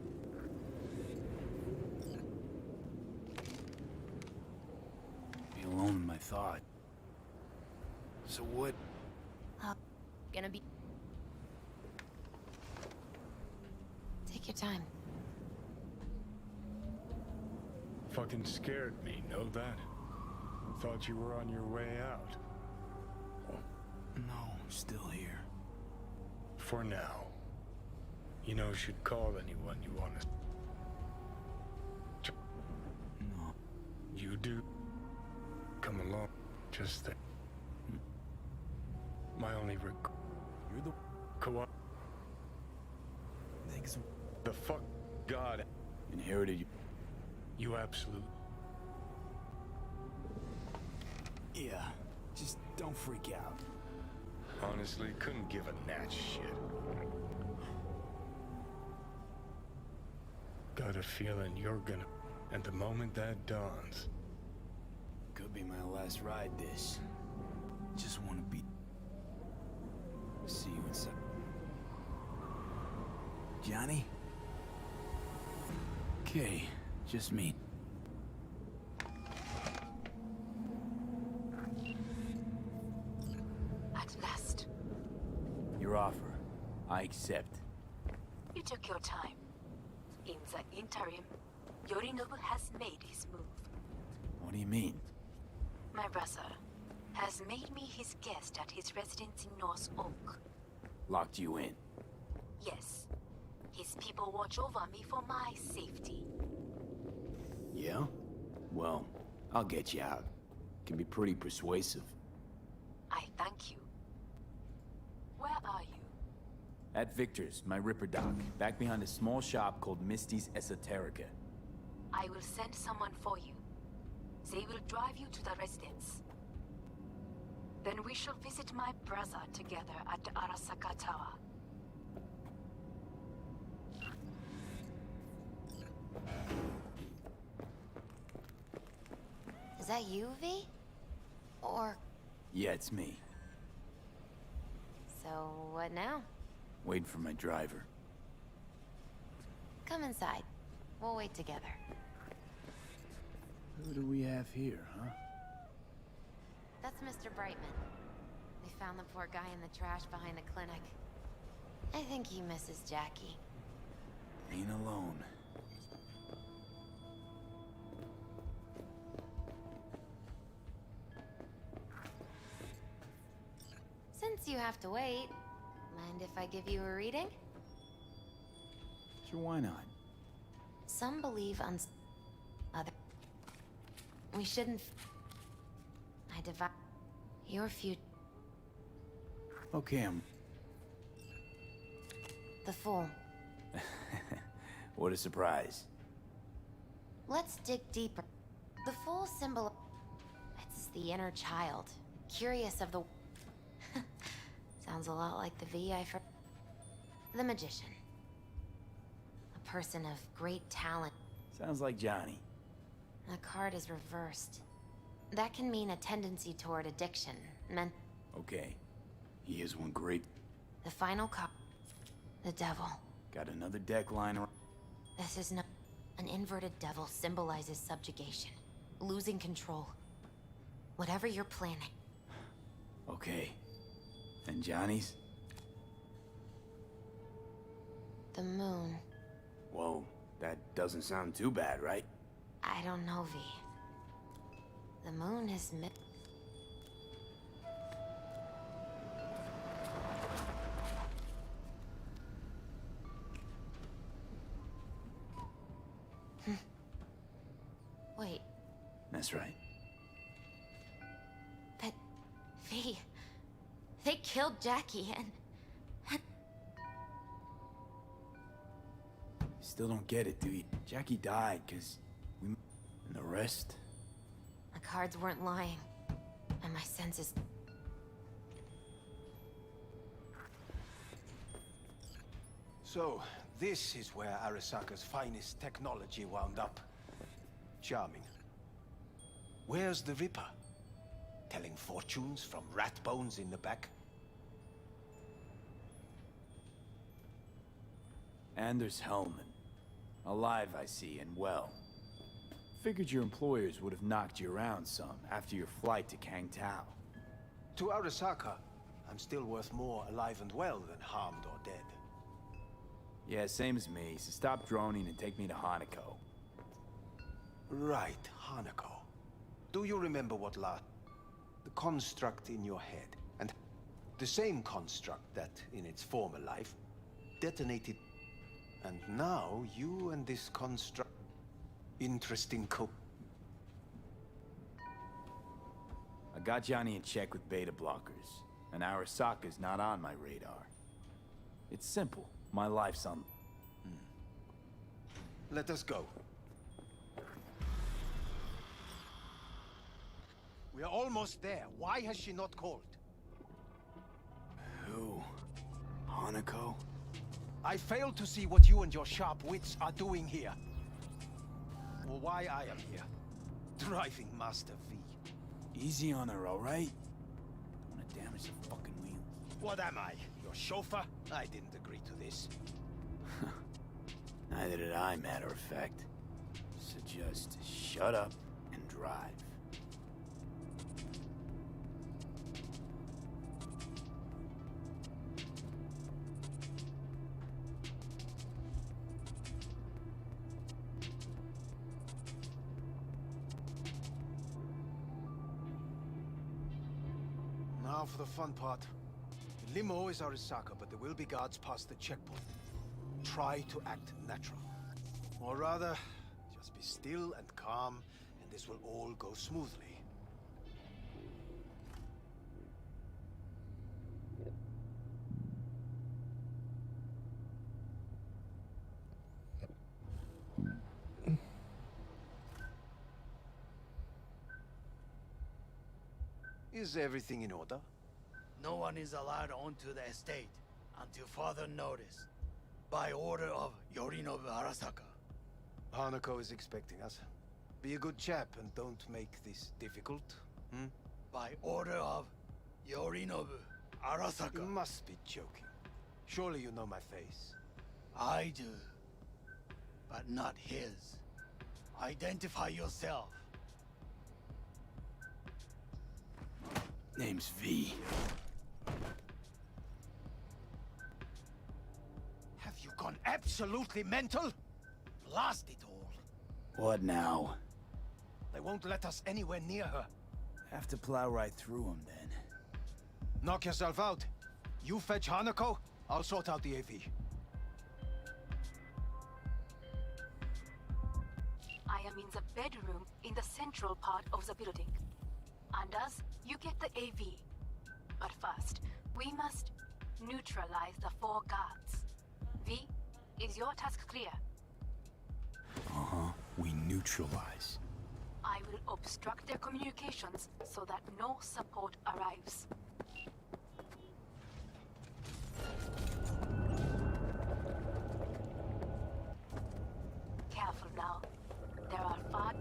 Be alone in my thought. So what? Gonna be... Take your time. Fucking scared me, know that? Thought you were on your way out. No, I'm still here. For now. You know, should call anyone you want to... No. You do. Come along. Just think. My only You're the... co-op. Thanks. The fuck God. Inherited you. You absolute. Yeah, just don't freak out. Honestly, couldn't give a gnat's shit. Got a feeling you're gonna... And the moment that dawns... Could be my last ride this. Just wanna be... See you inside. Johnny? Okay, just me. At last. Your offer. I accept. You took your time. In the interim, Yorinobu has made his move. What do you mean? My brother has made me his guest at his residence in North Oak. Locked you in. Yes. His people watch over me for my safety. Yeah? Well, I'll get you out. Can be pretty persuasive. I thank you. Where are you? At Victor's, my Ripper dock, back behind a small shop called Misty's Esoterica. I will send someone for you. They will drive you to the residence. Then we shall visit my brother together at the Arasaka Tower. Is that you, V? Or... Yeah, it's me. So, what now? Waiting for my driver. Come inside. We'll wait together. Who do we have here, huh? That's Mr. Brightman. We found the poor guy in the trash behind the clinic. I think he misses Jackie. Ain't alone. Since you have to wait, mind if I give you a reading? Sure, why not? Some believe on other. We shouldn't. I divide your future. Okay, I'm... The Fool. What a surprise. Let's dig deeper. The Fool symbol. It's the inner child, curious of the. Sounds a lot like the VI for. The Magician. A person of great talent. Sounds like Johnny. The card is reversed. That can mean a tendency toward addiction. Okay. He is one great... The final card. The Devil. Got another deck line around... This is not... An inverted devil symbolizes subjugation. Losing control. Whatever you're planning. Okay. And Johnny's? The moon. Whoa, that doesn't sound too bad, right? I don't know, V. The moon is Wait. That's right. But... V... They killed Jackie and... Still don't get it, do you? Jackie died, cause we... And the rest? The cards weren't lying. And my senses... So, this is where Arasaka's finest technology wound up. Charming. Where's the Ripper? Telling fortunes from rat bones in the back? Anders Hellman. Alive, I see, and well. Figured your employers would have knocked you around some after your flight to Kang Tao. To Arasaka, I'm still worth more alive and well than harmed or dead. Yeah, same as me, so stop droning and take me to Hanako. Right, Hanako. Do you remember what the construct in your head, and the same construct that, in its former life, detonated. And now, you and this construct... Interesting I got Johnny in check with beta blockers, and Arasaka's not on my radar. It's simple. My life's on... Let us go. We are almost there. Why has she not called? Who? Hanako? I fail to see what you and your sharp wits are doing here. Or why I am here. Driving Master V. Easy on her, alright? Don't wanna damage the fucking wheels. What am I? Your chauffeur? I didn't agree to this. Neither did I, matter of fact. So just shut up and drive. Now for the fun part. The limo is Arasaka, but there will be guards past the checkpoint. Try to act natural. Or rather, just be still and calm, and this will all go smoothly. Is everything in order? No one is allowed onto the estate until further notice. By order of Yorinobu Arasaka. Hanako is expecting us. Be a good chap and don't make this difficult, hmm? By order of Yorinobu Arasaka. You must be joking. Surely you know my face. I do. But not his. Identify yourself. Name's V. Have you gone absolutely mental? Blast it all. What now? They won't let us anywhere near her. Have to plow right through them then. Knock yourself out. You fetch Hanako, I'll sort out the AV. I am in the bedroom in the central part of the building. Anders, you get the AV. But first, we must neutralize the 4 guards. V, is your task clear? Uh-huh. We neutralize. I will obstruct their communications so that no support arrives. Careful now. There are 5...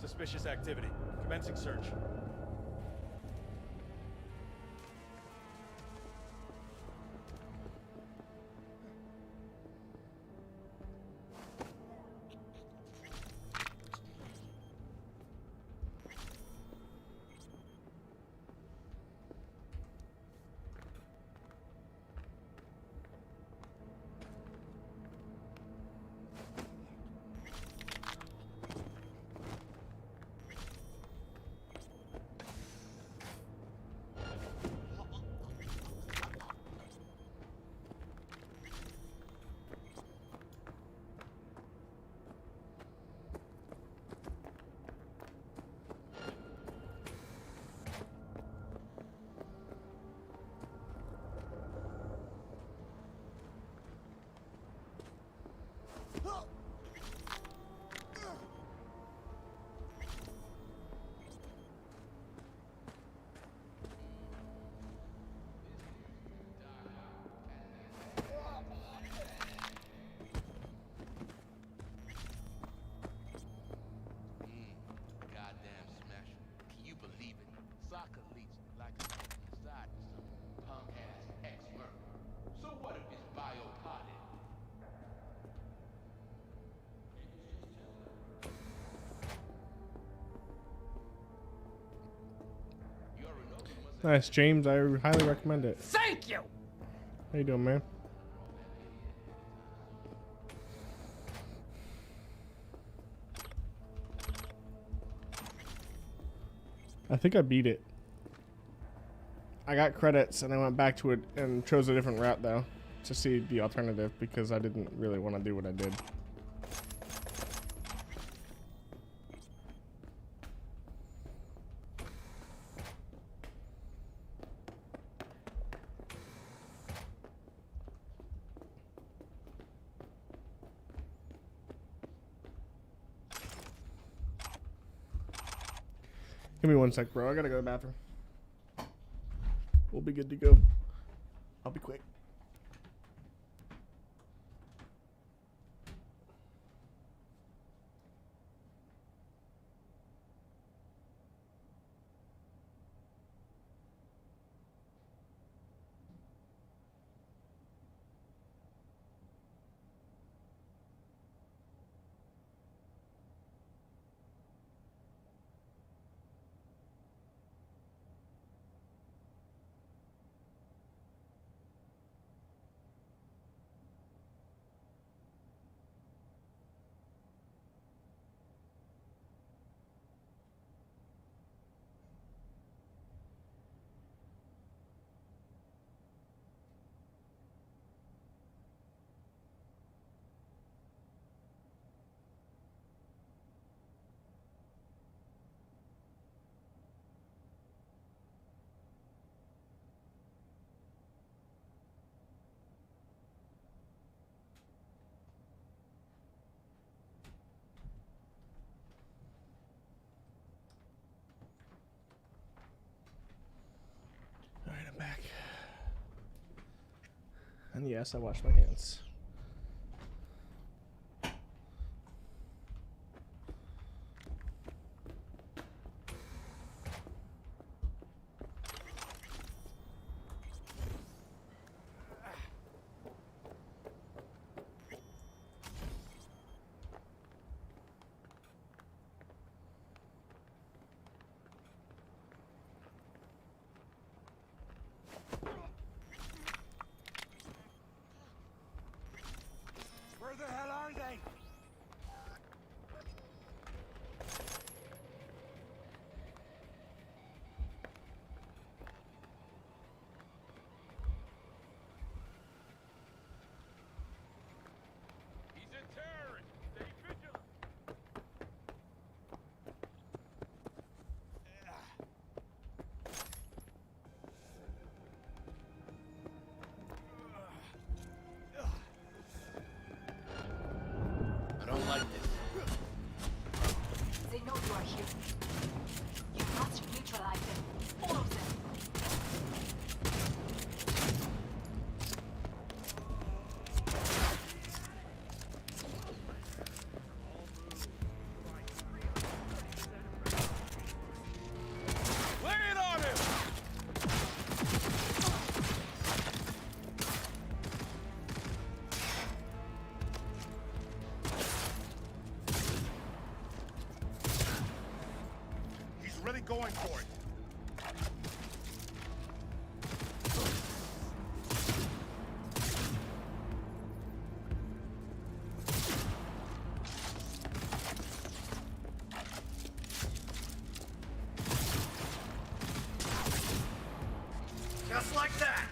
Suspicious activity. Commencing search. Nice, James. I highly recommend it. Thank you! How you doing, man? I think I beat it. I got credits and I went back to it and chose a different route though to see the alternative because I didn't really want to do what I did. Give me 1 sec, bro. I gotta go to the bathroom. We'll be good to go. I'll be quick. Yes, I wash my hands. Where the hell are they? He's a terrorist. Stay vigilant. I don't like this. They know you are here. You must neutralize them. All of them. Lay it on him! He's really going for it. Just like that!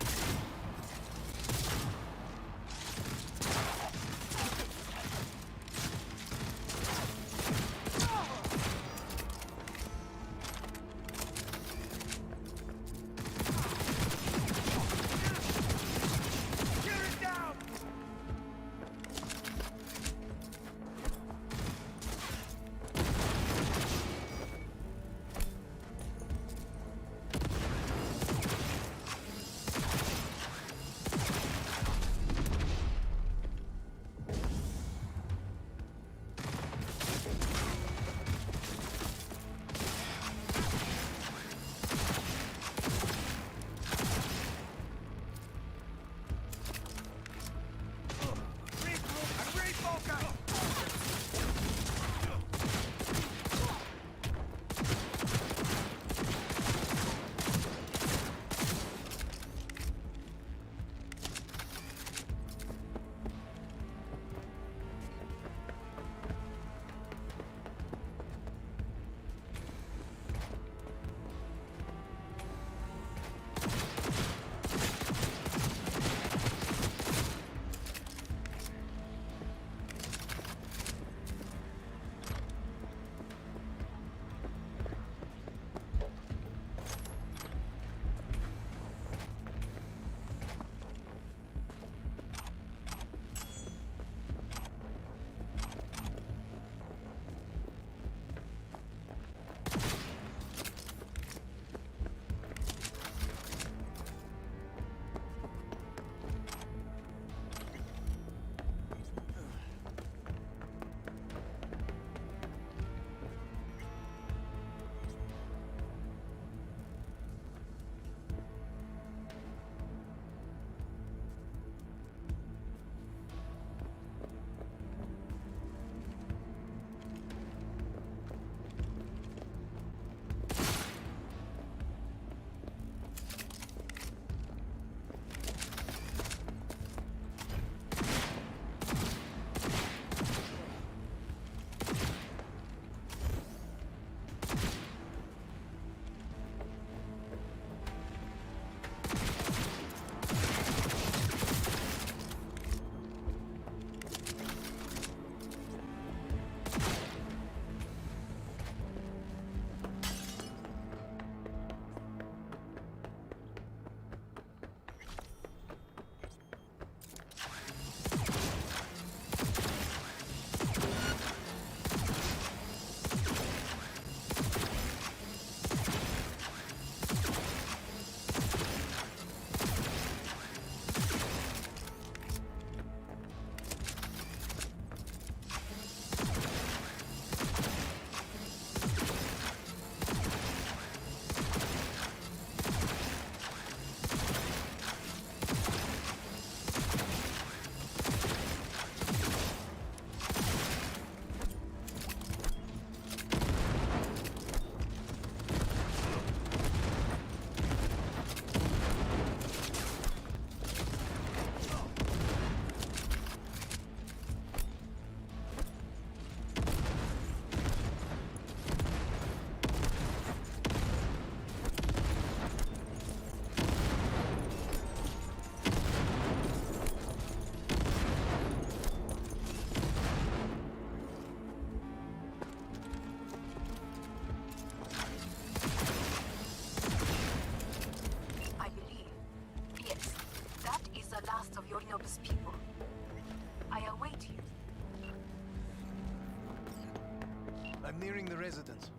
Nearing the residence.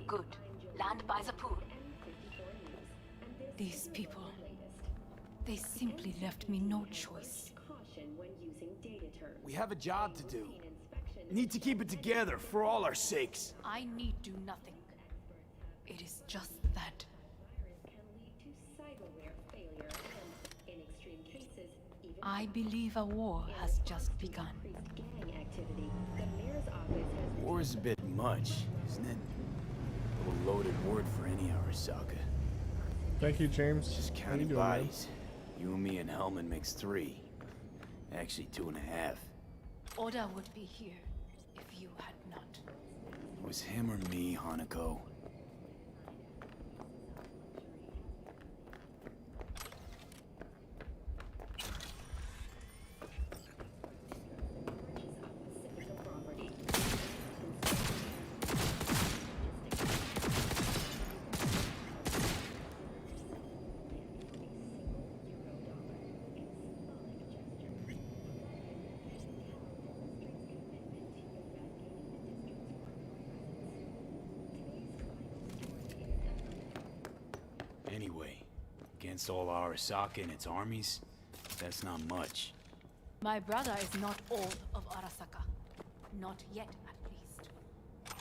Good. Land by the pool. These people... They simply left me no choice. We have a job to do. Need to keep it together for all our sakes. I need do nothing. It is just that. I believe a war has just begun. War is a bit much, isn't it? A little loaded word for any Arasaka. Thank you, James. Just How you counting doing, man? bodies. You and me and Hellman makes 3. Actually, 2.5. Oda would be here if you had not. It was him or me, Hanako. Anyway, against all Arasaka and its armies, that's not much. My brother is not all of Arasaka. Not yet, at least.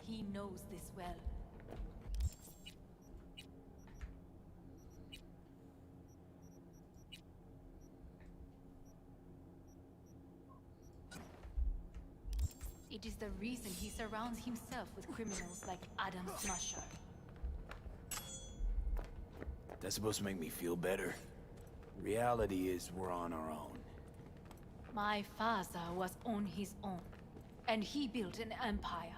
He knows this well. It is the reason he surrounds himself with criminals like Adam Smasher. That's supposed to make me feel better. Reality is we're on our own. My father was on his own, and he built an empire.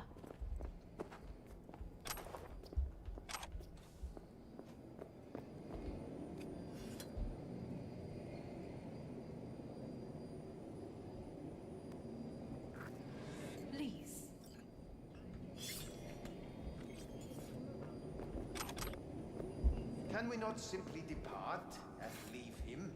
Please. Can we not simply depart and leave him?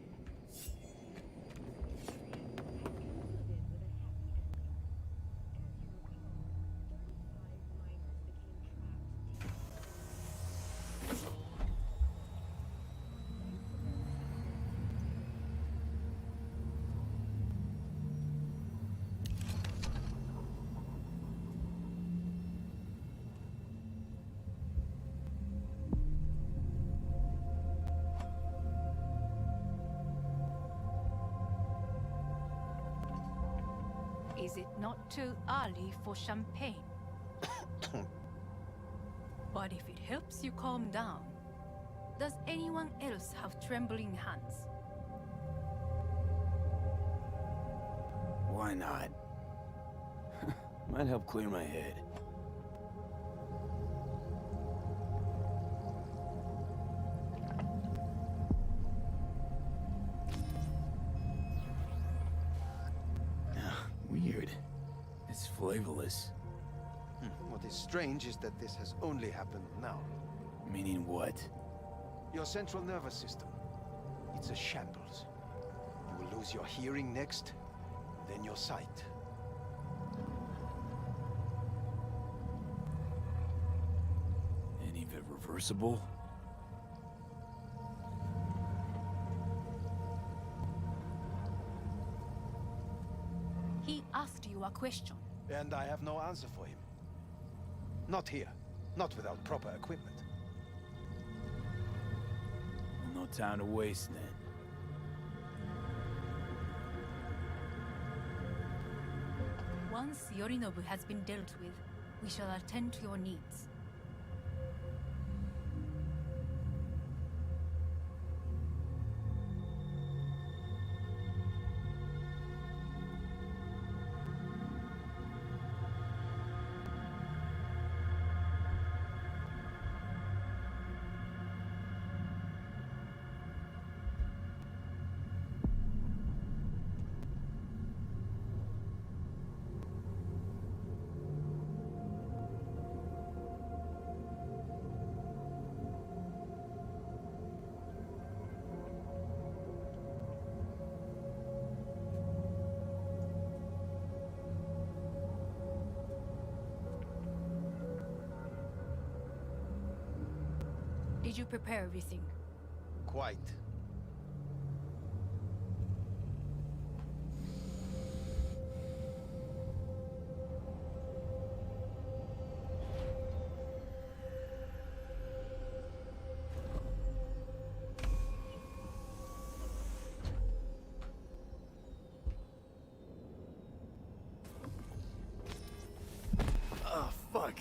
Is it not too early for champagne? But if it helps you calm down, does anyone else have trembling hands? Why not? Might help clear my head. Weird. It's flavorless. What is strange is that this has only happened now. Meaning what? Your central nervous system. It's a shambles. You will lose your hearing next, then your sight. Any of it reversible? He asked you a question. And I have no answer for him. Not here. Not without proper equipment. Well, no time to waste then. Once Yorinobu has been dealt with, we shall attend to your needs. Did you prepare everything? Quite. Oh, fuck.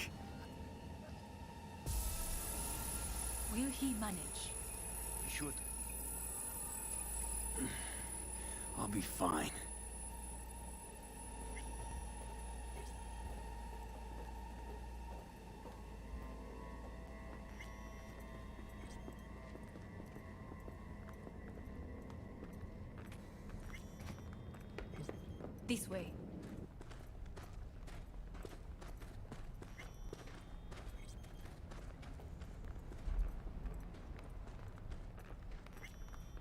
Will he manage? You should. I'll be fine. This way.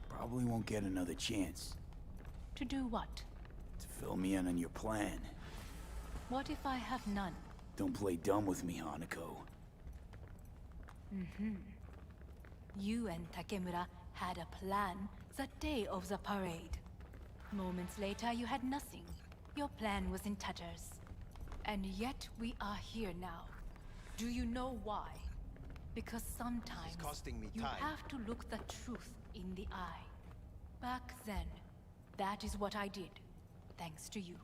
Probably won't get another chance To do what? to fill me in on your plan. What if I have none? Don't play dumb with me, Hanako. You and Takemura had a plan the day of the parade. Moments later, you had nothing. Your plan was in tatters. And yet we are here now. Do you know why? Because sometimes costing me you time. have to look the truth in the eye. Back then, that is what I did, thanks to you.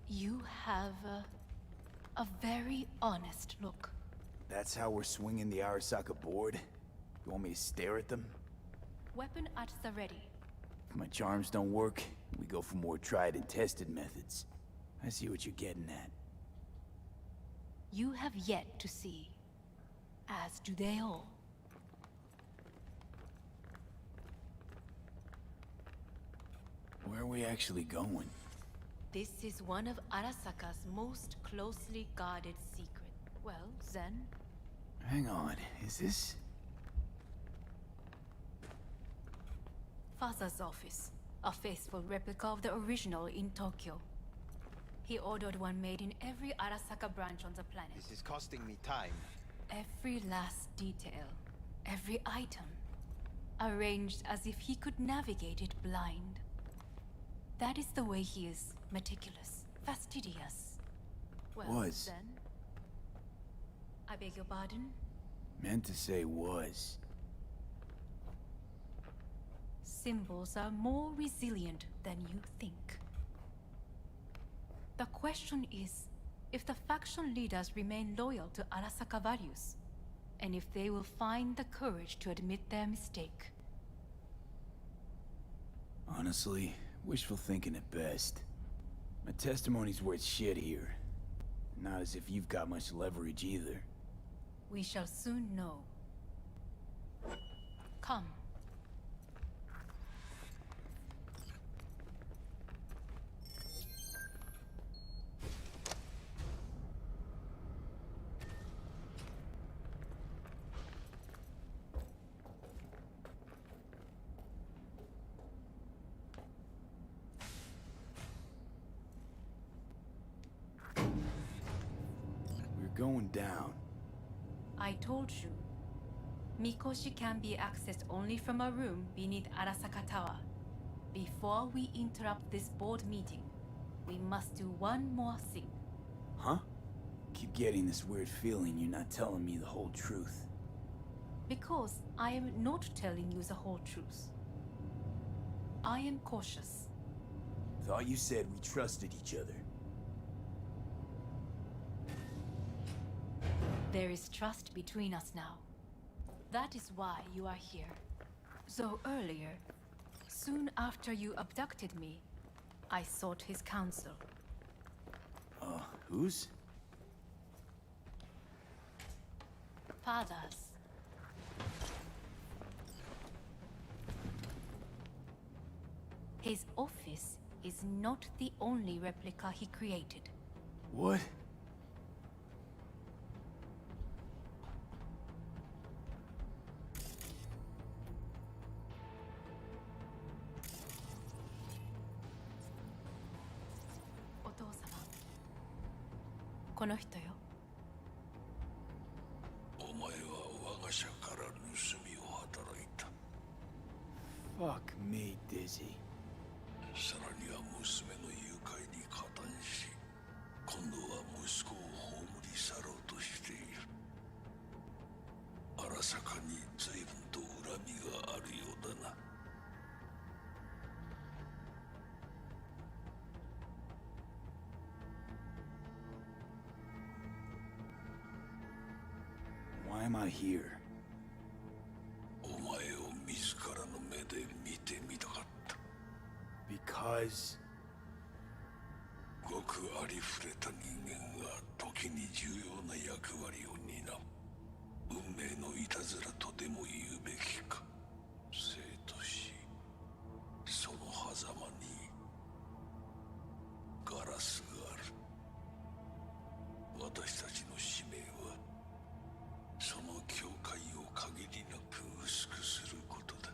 You have a very honest look. That's how we're swinging the Arasaka board? You want me to stare at them? Weapon at the ready. If my charms don't work, we go for more tried and tested methods. I see what you're getting at. You have yet to see, as do they all. Where are we actually going? This is one of Arasaka's most closely guarded secrets. Well, then, Hang on, is this... Father's office. A faithful replica of the original in Tokyo. He ordered one made in every Arasaka branch on the planet. This is costing me time. Every last detail, every item, arranged as if he could navigate it blind. That is the way he is meticulous, fastidious. Well, Was. then... I beg your pardon? Meant to say was. Symbols are more resilient than you think. The question is, if the faction leaders remain loyal to Arasaka values, and if they will find the courage to admit their mistake. Honestly, wishful thinking at best. My testimony's worth shit here. Not as if you've got much leverage either. We shall soon know. Come. We're going down. I told you. Mikoshi can be accessed only from a room beneath Arasaka Tower. Before we interrupt this board meeting, we must do one more thing. Huh? Keep getting this weird feeling you're not telling me the whole truth. Because I am not telling you the whole truth. I am cautious. Thought you said we trusted each other. There is trust between us now. That is why you are here. So earlier, soon after you abducted me, I sought his counsel. Whose? Father's. His office is not the only replica he created. What? Otou-sama. この人よ。お前は我が社から Fuck me, Dizzy. さらには娘の誘拐に加担し、今度は息子を葬り去ろうとしている。荒坂に随分と恨みがあるようだな。Why am I here? お前を自らの目で見てみたかった。Because... ごくありふれた人間が時に重要な役割を担う。運命のいたずらとでも言うべきか。生と死、その狭間にガラスがある。私たちの使命はその境界を限りなく薄くすることだ。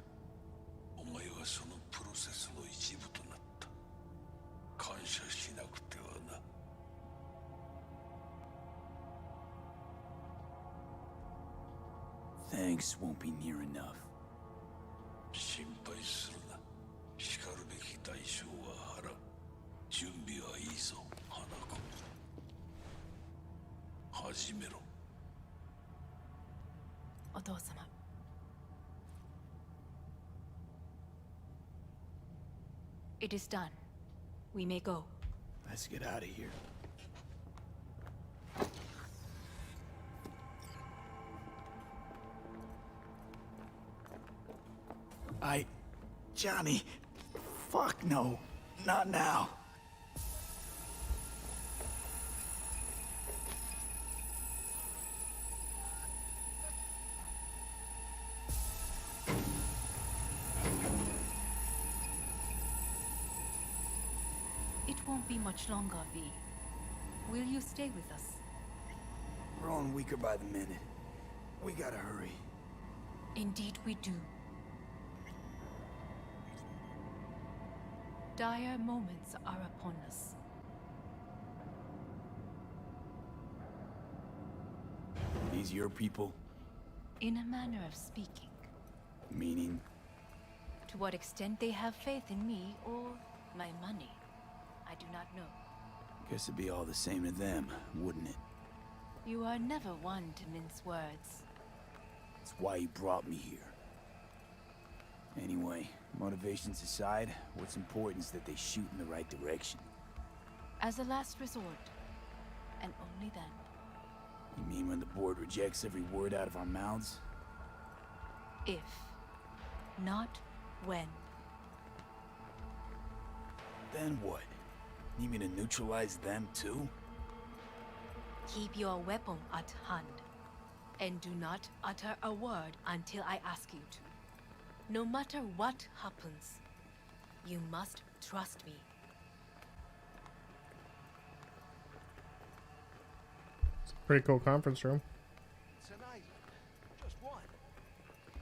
お前はそのプロセスの一部となった。感謝しなくてはな。Thanks won't be near enough. 心配するな。しかるべき代償は払う。準備はいいぞ、花子。始めろ。お父様。It is done. We may go. Let's get out of here. Johnny. Fuck no. Not now. It won't be much longer, V. Will you stay with us? Growing weaker by the minute. We gotta hurry. Indeed we do. Dire moments are upon us. These your people? In a manner of speaking. Meaning? To what extent they have faith in me or my money, I do not know. Guess it'd be all the same to them, wouldn't it? You are never one to mince words. That's why you brought me here. Anyway, motivations aside, what's important is that they shoot in the right direction. As a last resort, and only then. You mean when the board rejects every word out of our mouths? If, not when. Then what? Need me to neutralize them too? Keep your weapon at hand, and do not utter a word until I ask you to. No matter what happens, you must trust me. It's a pretty cool conference room. It's an island. Just one.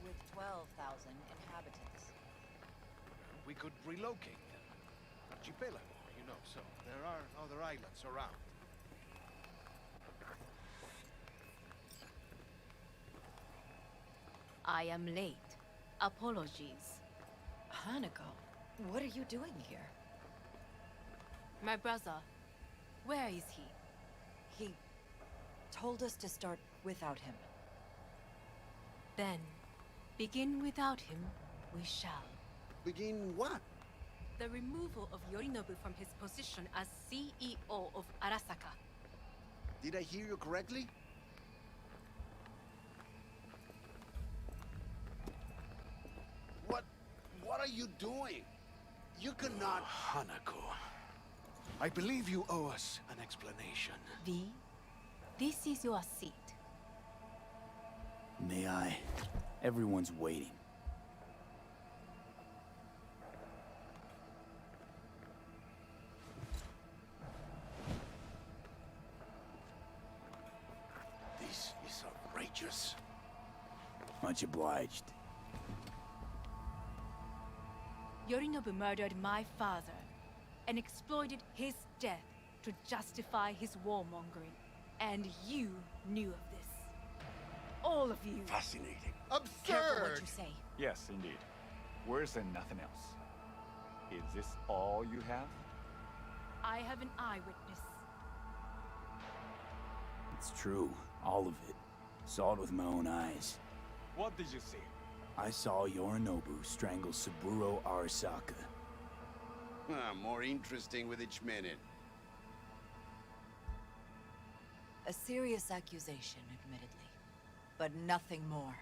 With 12,000 inhabitants. We could relocate them. Archipelago, you know, so there are other islands around. I am late. Apologies. Hanako, what are you doing here? My brother, where is he? He told us to start without him. Then, begin without him, we shall. Begin what? The removal of Yorinobu from his position as CEO of Arasaka. Did I hear you correctly? What are you doing? You cannot... Hanako, I believe you owe us an explanation. V, this is your seat. May I? Everyone's waiting. This is outrageous. Much obliged. Yorinobu murdered my father and exploited his death to justify his warmongering. And you knew of this. All of you. Fascinating. Careful what Absurd! you say. Yes, indeed. Worse than nothing else. Is this all you have? I have an eyewitness. It's true, all of it. Saw it with my own eyes. What did you see? I saw Yorinobu strangle Saburo Arasaka. More interesting with each minute. A serious accusation, admittedly, but nothing more.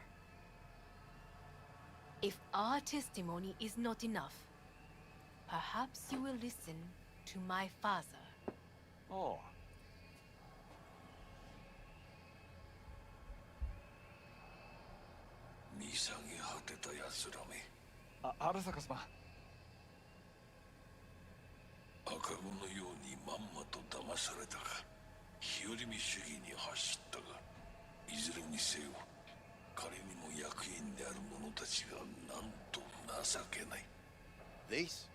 If our testimony is not enough, perhaps you will listen to my father. Oh. Arasaka-sama. 赤子のようにまんまと騙されたか、日和見主義に走ったが、いずれにせよ彼にも役員である者たちがなんと情けない。 This?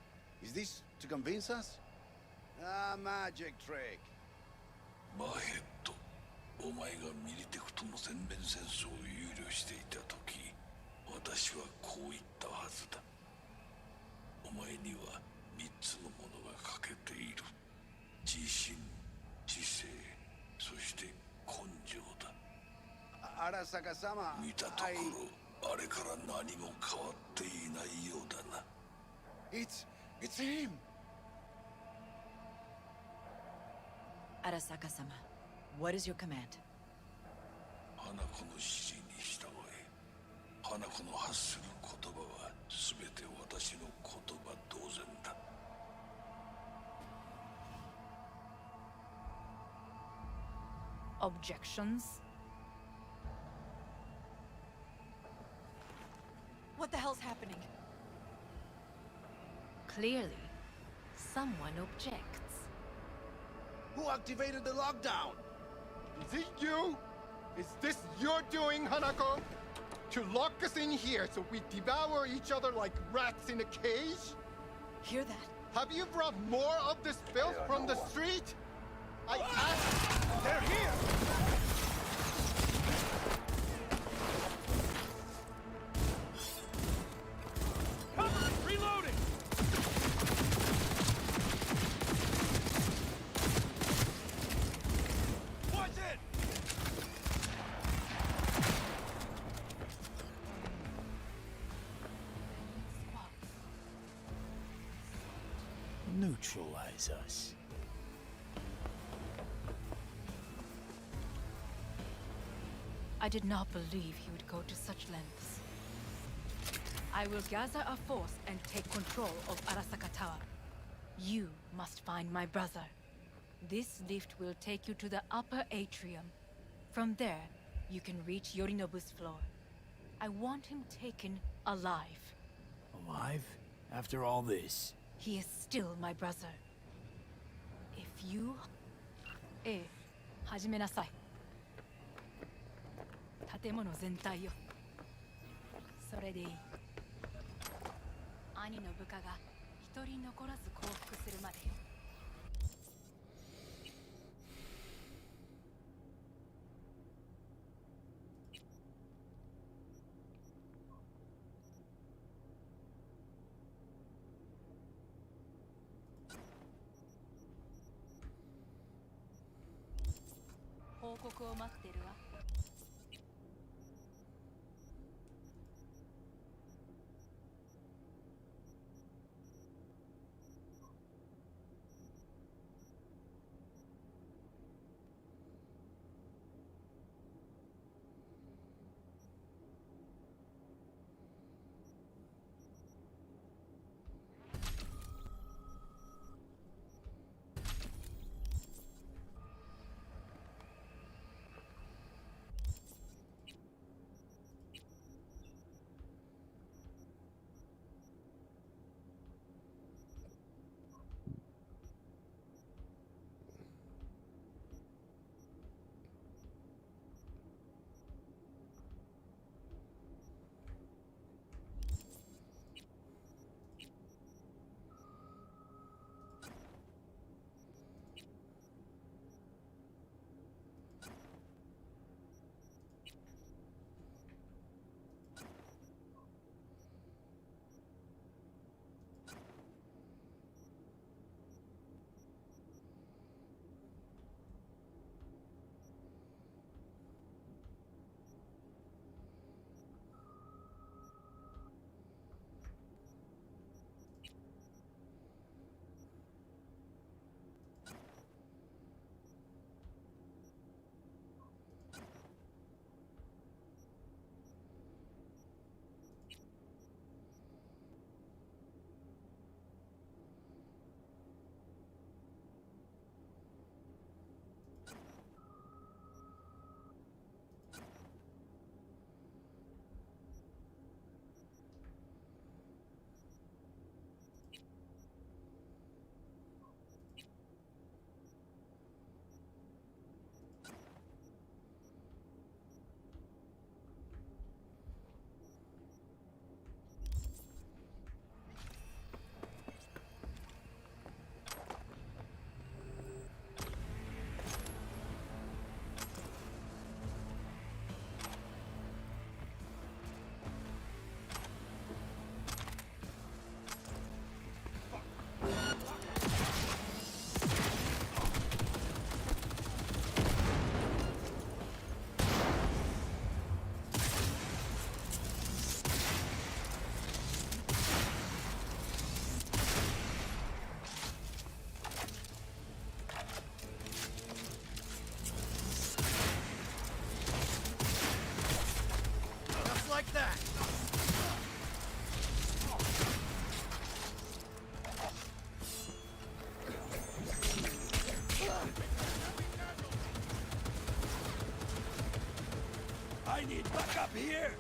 Is this to convince us? Ah, magic trick. マヘッド、お前がミリテクとの全面戦争を憂慮していた時、私はこう言ったはずだ。お前には3つのものが欠けている。自信、知性、そして根性だ。Arasaka-sama, 見たところ、あれから何も変わっていないようだな。It's him! Arasaka-sama, what is your command? 花子の指示に従え、花子の発する言葉は全て私の言葉同然だ。Objections? What the hell's happening? Clearly, someone objects. Who activated the lockdown? Is it you? Is this your doing, Hanako? To lock us in here so we devour each other like rats in a cage? Hear that? Have you brought more of this filth from the street? I asked... They're here! Cover! Reloading! Watch it! Neutralize us. I did not believe he would go to such lengths. I will gather a force and take control of Arasaka Tower. You must find my brother. This lift will take you to the upper atrium. From there, you can reach Yorinobu's floor. I want him taken alive. Alive? After all this? He is still my brother. If you... ええ、始めなさい。建物全体よ。それでいい。兄の部下が一人残らず降伏するまでよ。報告を待ってるわ。I need backup here!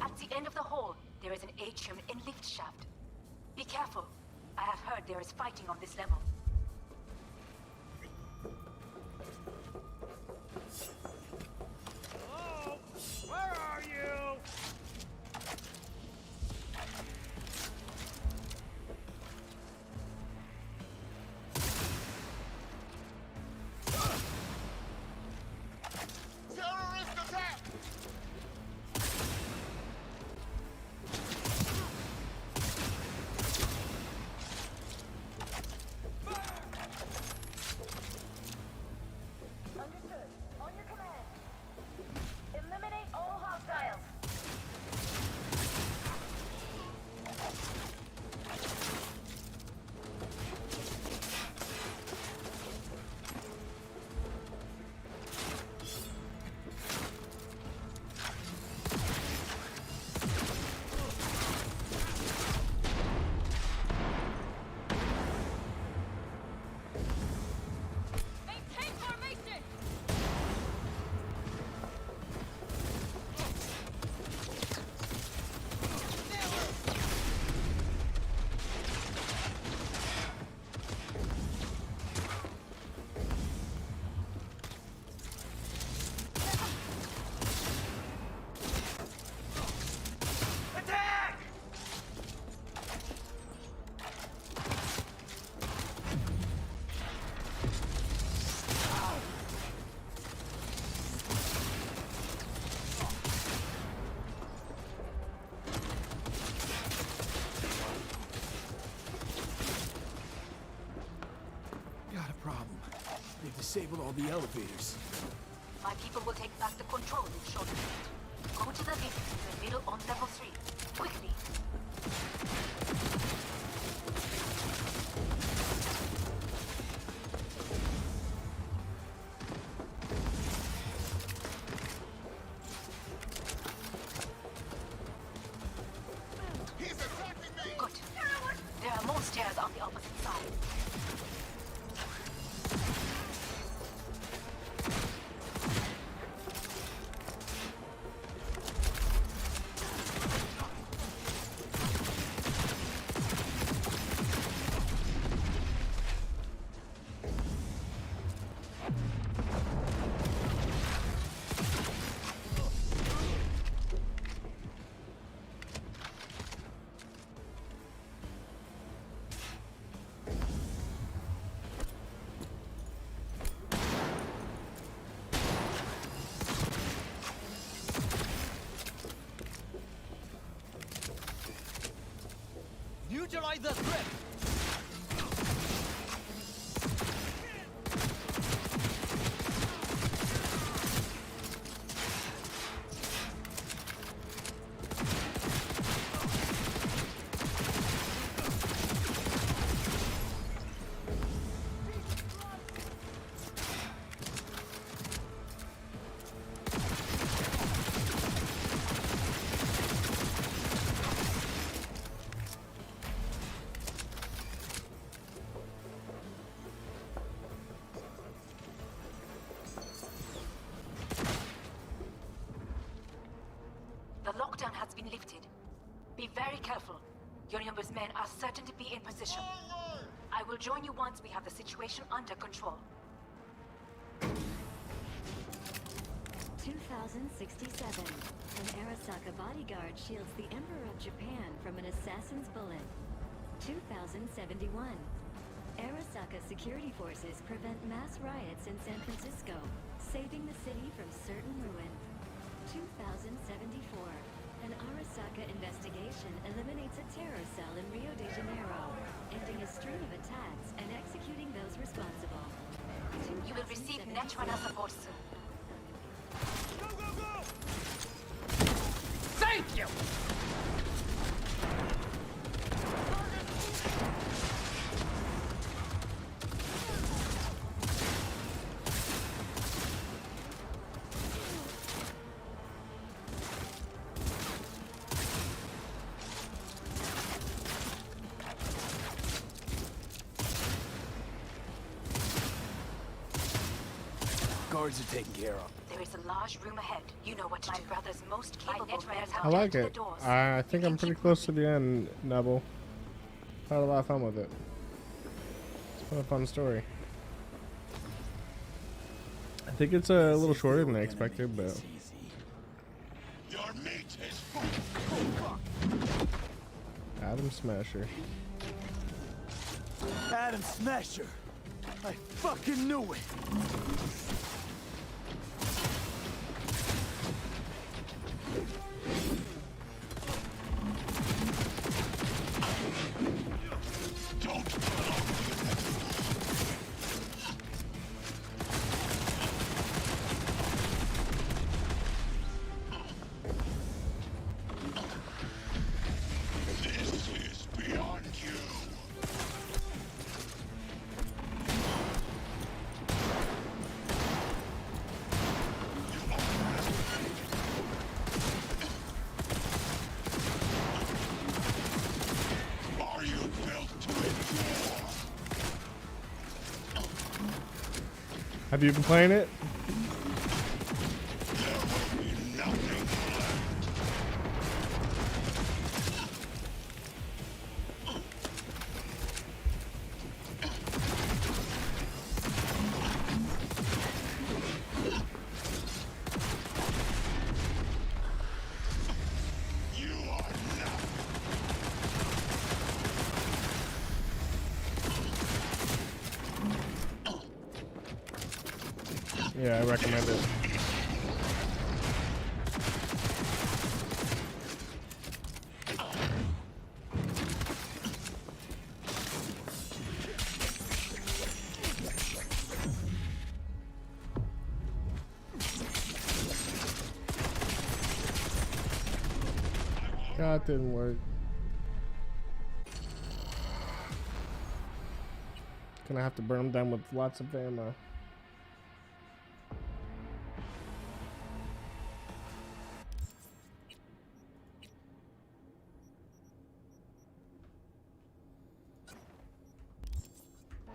At the end of the hall, there is an atrium and lift shaft. Be careful. I have heard there is fighting on this level. Hello? Where are you? Terrorist attack! Understood. On your command. Eliminate all hostiles. Maintain formation! Attack! Got a problem. They've disabled all the elevators. My people will take back the control in short order. Go to the lift in the middle on level 3. Quickly. He's attacking me! Good. There are more stairs on the opposite side. Neutralize the threat! The lockdown has been lifted. Be very careful. Yorinobu's men are certain to be in position. I will join you once we have the situation under control. 2067. An Arasaka bodyguard shields the Emperor of Japan from an assassin's bullet. 2071. Arasaka security forces prevent mass riots in San Francisco, saving the city from certain ruin. 2074. An Arasaka investigation mission eliminates a terror cell in Rio de Janeiro, ending a string of attacks and executing those responsible. You will receive natural support soon. Go, go, go! Thank you! Guards are taken care of. There is a large room ahead. You know what to do. My brother's most capable men I like it. I think I'm pretty close to the end, Nebel. Had a lot of fun with it. It's been a fun story. I think it's a little shorter than I expected, but Your mate is Adam Smasher. Adam Smasher! I fucking knew it! Have you been playing it? Yeah, I recommend it. God, it didn't work. Gonna have to burn them down with lots of ammo.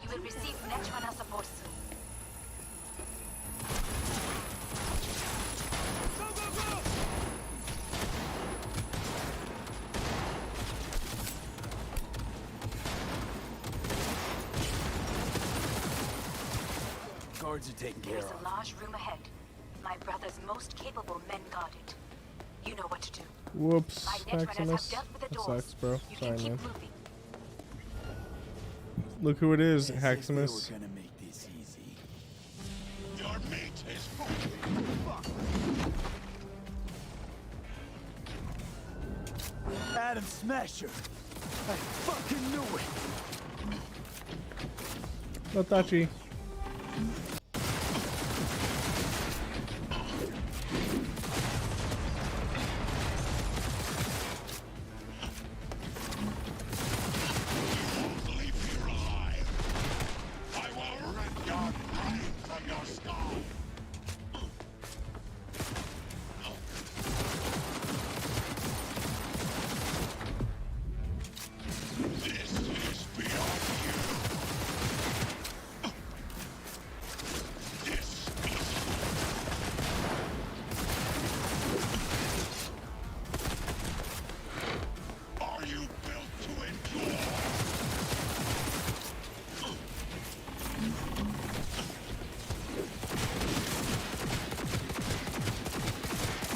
You will receive natural support soon. Guards are taken care There is of. a large room ahead. My brother's most capable men guard it. You know what to do. Whoops, My netrunners Maximus. have dealt with the That doors. sucks, bro. You Sorry, can keep man. moving. Look who it is, As if we were Maximus. gonna make this easy. Your mate is Adam Smasher! I fucking knew it! No touchy.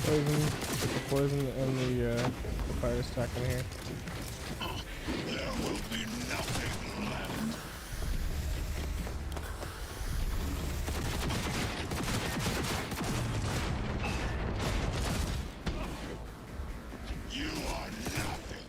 Poison, get the poison and the fire stack in here. There will be nothing left. You are nothing.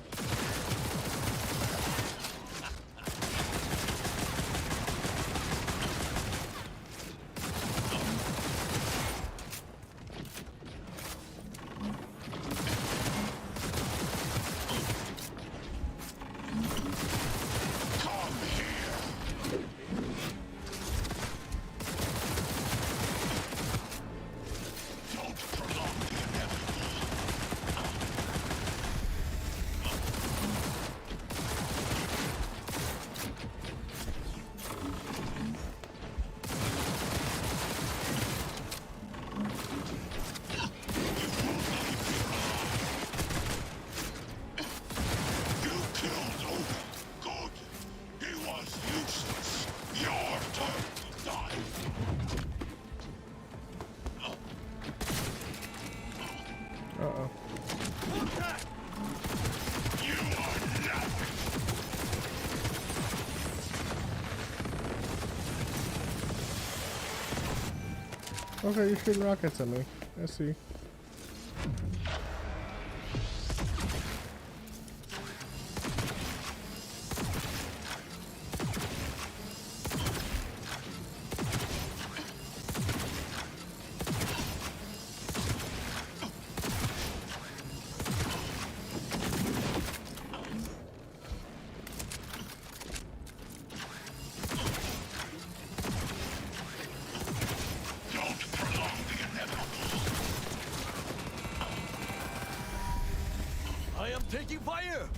Uh-oh. Okay, you're shooting rockets at me. I see. I am taking fire!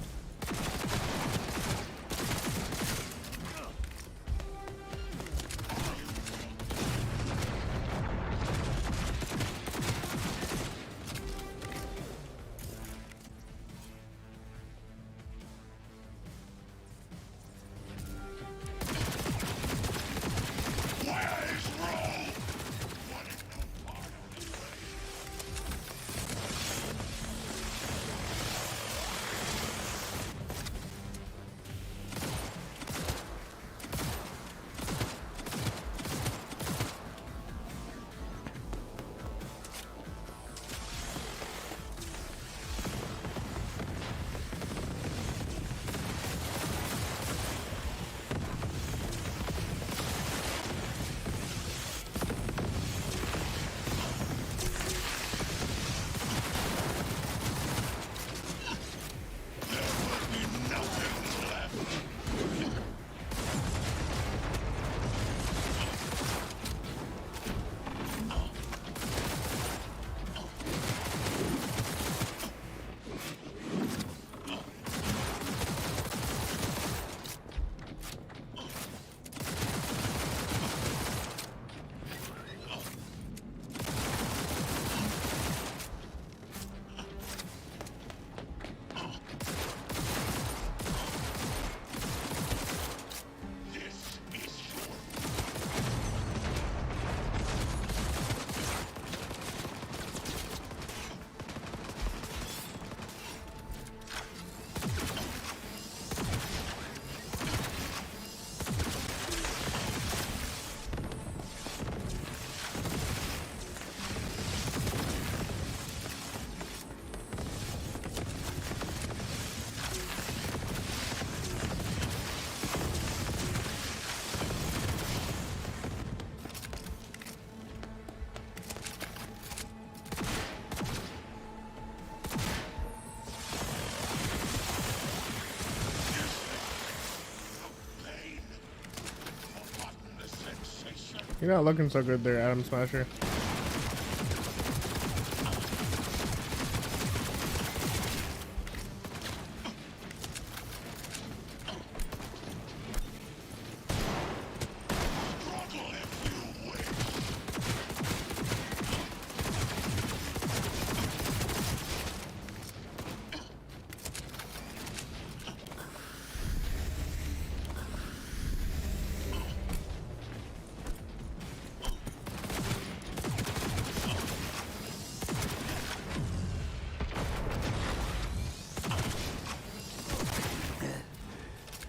You're not looking so good there, Adam Smasher.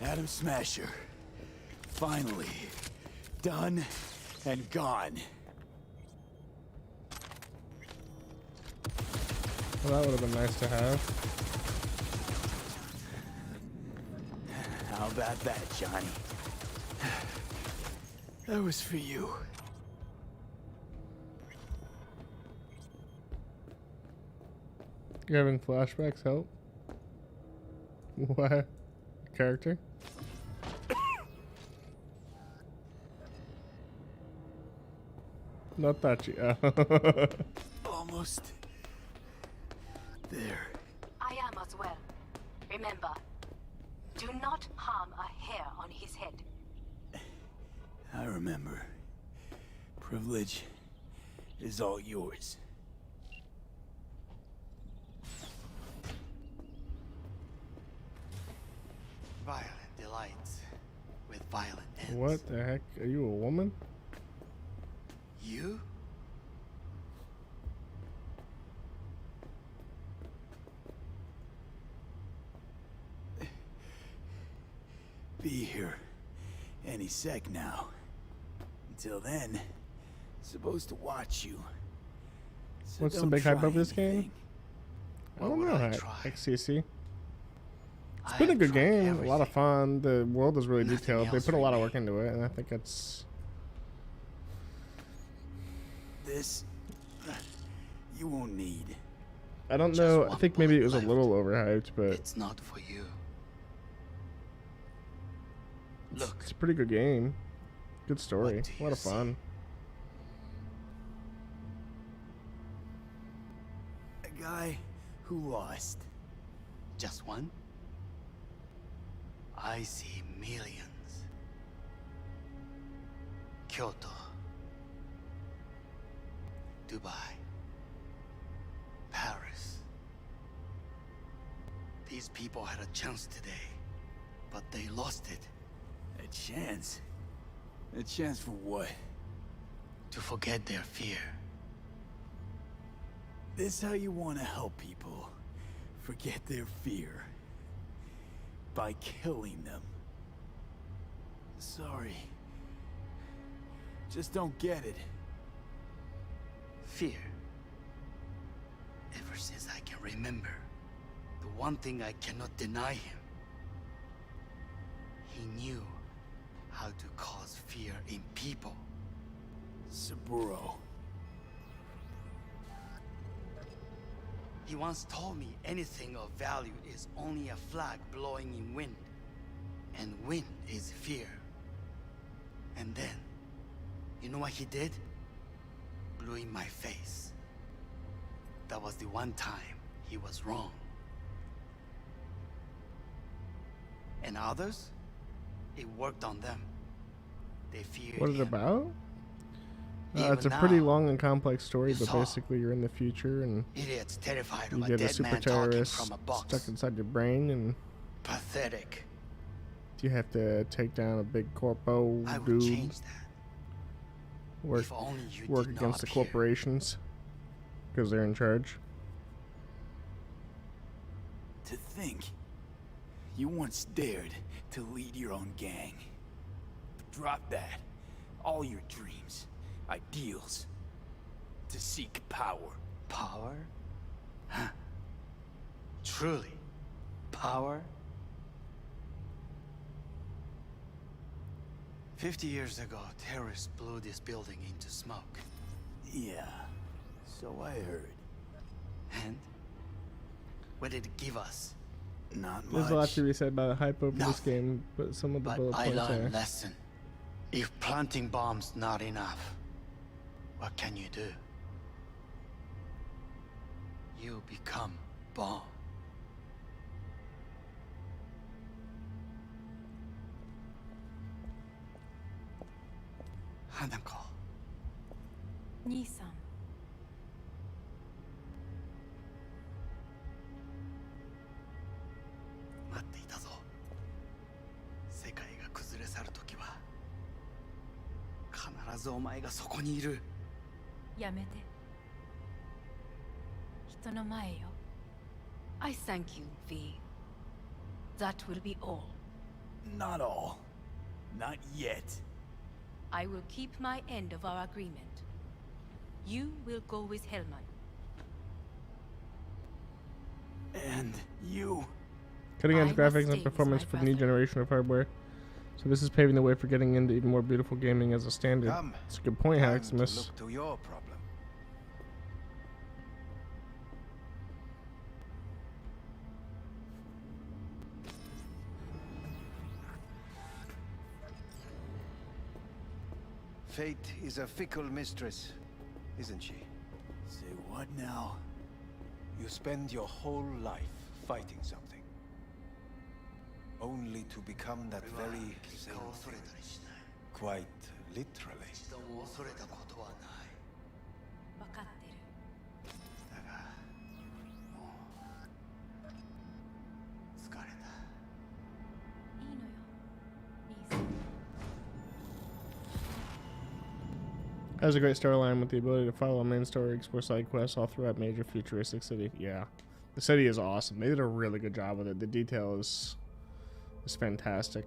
Adam Smasher. Finally. Done and gone. Well, that would have been nice to have. How about that, Johnny? That was for you. You having flashbacks help? What? Character? Not that you. Almost there. I am as well. Remember, do not harm a hair on his head. I remember. Privilege is all yours. Violent delights with violent ends. What the heck? Are you a woman? You? be here any sec now. Until then, supposed to watch you. So What's the don't big hype try of this game? anything. I don't know. XCC. It's I been a have good tried game, a everything. lot of fun. The world is really Nothing detailed. They else put a lot of work into it, and I think it's. This you won't need. I don't know. I think maybe it was a little overhyped, but It's not for you. Look. It's a pretty good game. Good story. A lot of fun. A guy who lost. Just one? I see millions. Kyoto. Dubai. Paris. These people had a chance today, but they lost it. A chance? A chance for what? To forget their fear. This how you want to help people forget their fear? By killing them. Sorry. Just don't get it. Fear. Ever since I can remember, the one thing I cannot deny him. He knew how to cause fear in people. Saburo. He once told me anything of value is only a flag blowing in wind. And wind is fear. And then, you know what he did? Blew in my face. That was the one time he was wrong. And others? It worked on them. They feared What is it him. about? Even It's a pretty now, long and complex story, but saw. basically you're in the future and Idiots terrified you of a get a dead super man talking terrorist from a box. stuck inside your brain, and Pathetic. you have to take down a big corpo I would dude. change that. Work, If only you work did against the not appear. corporations because they're in charge. To think, you once dared to lead your own gang. Drop that. All your dreams, ideals, to seek power. Power? Huh. Truly. Power? 50 years ago, terrorists blew this building into smoke. Yeah, so I heard. And? What did it give us? Not much. There's a lot to be said about the hype over this game, but some of the But bullet I points learned are. a lesson. If planting bombs not enough, what can you do? You become bomb. Hanako. 兄さん。待っていたぞ。世界が崩れ去るときは必ずお前がそこにいる。やめて。人の前よ。I thank you, V. That will be all. Not all. Not yet. I will keep my end of our agreement. You will go with Hellman. And you. Cutting edge I must graphics stay and with performance my for the new generation of hardware. So this is paving the way for getting into even more beautiful gaming as a standard. Come. It's a good point, Time to Haximus. look to your problem. Fate is a fickle mistress, isn't she? Say what now? You spend your whole life fighting something. Only to become that very same thing. Quite literally. 一度も恐れたことはない。わかってる。だが、もう疲れた。いいのよ。兄さん。 Has a great storyline with the ability to follow a main story, explore side quests all throughout major futuristic city. Yeah, the city is awesome. They did a really good job with it. The detail is fantastic.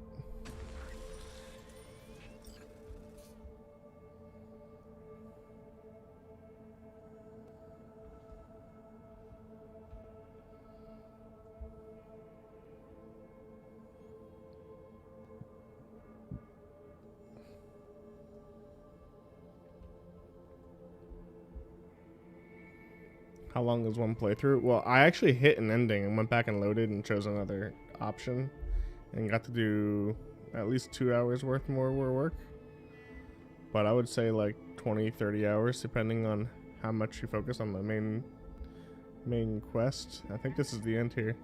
How long is one playthrough? Well, I actually hit an ending and went back and loaded and chose another option and got to do at least 2 hours worth more work. But I would say like 20-30 hours depending on how much you focus on the main quest. I think this is the end here.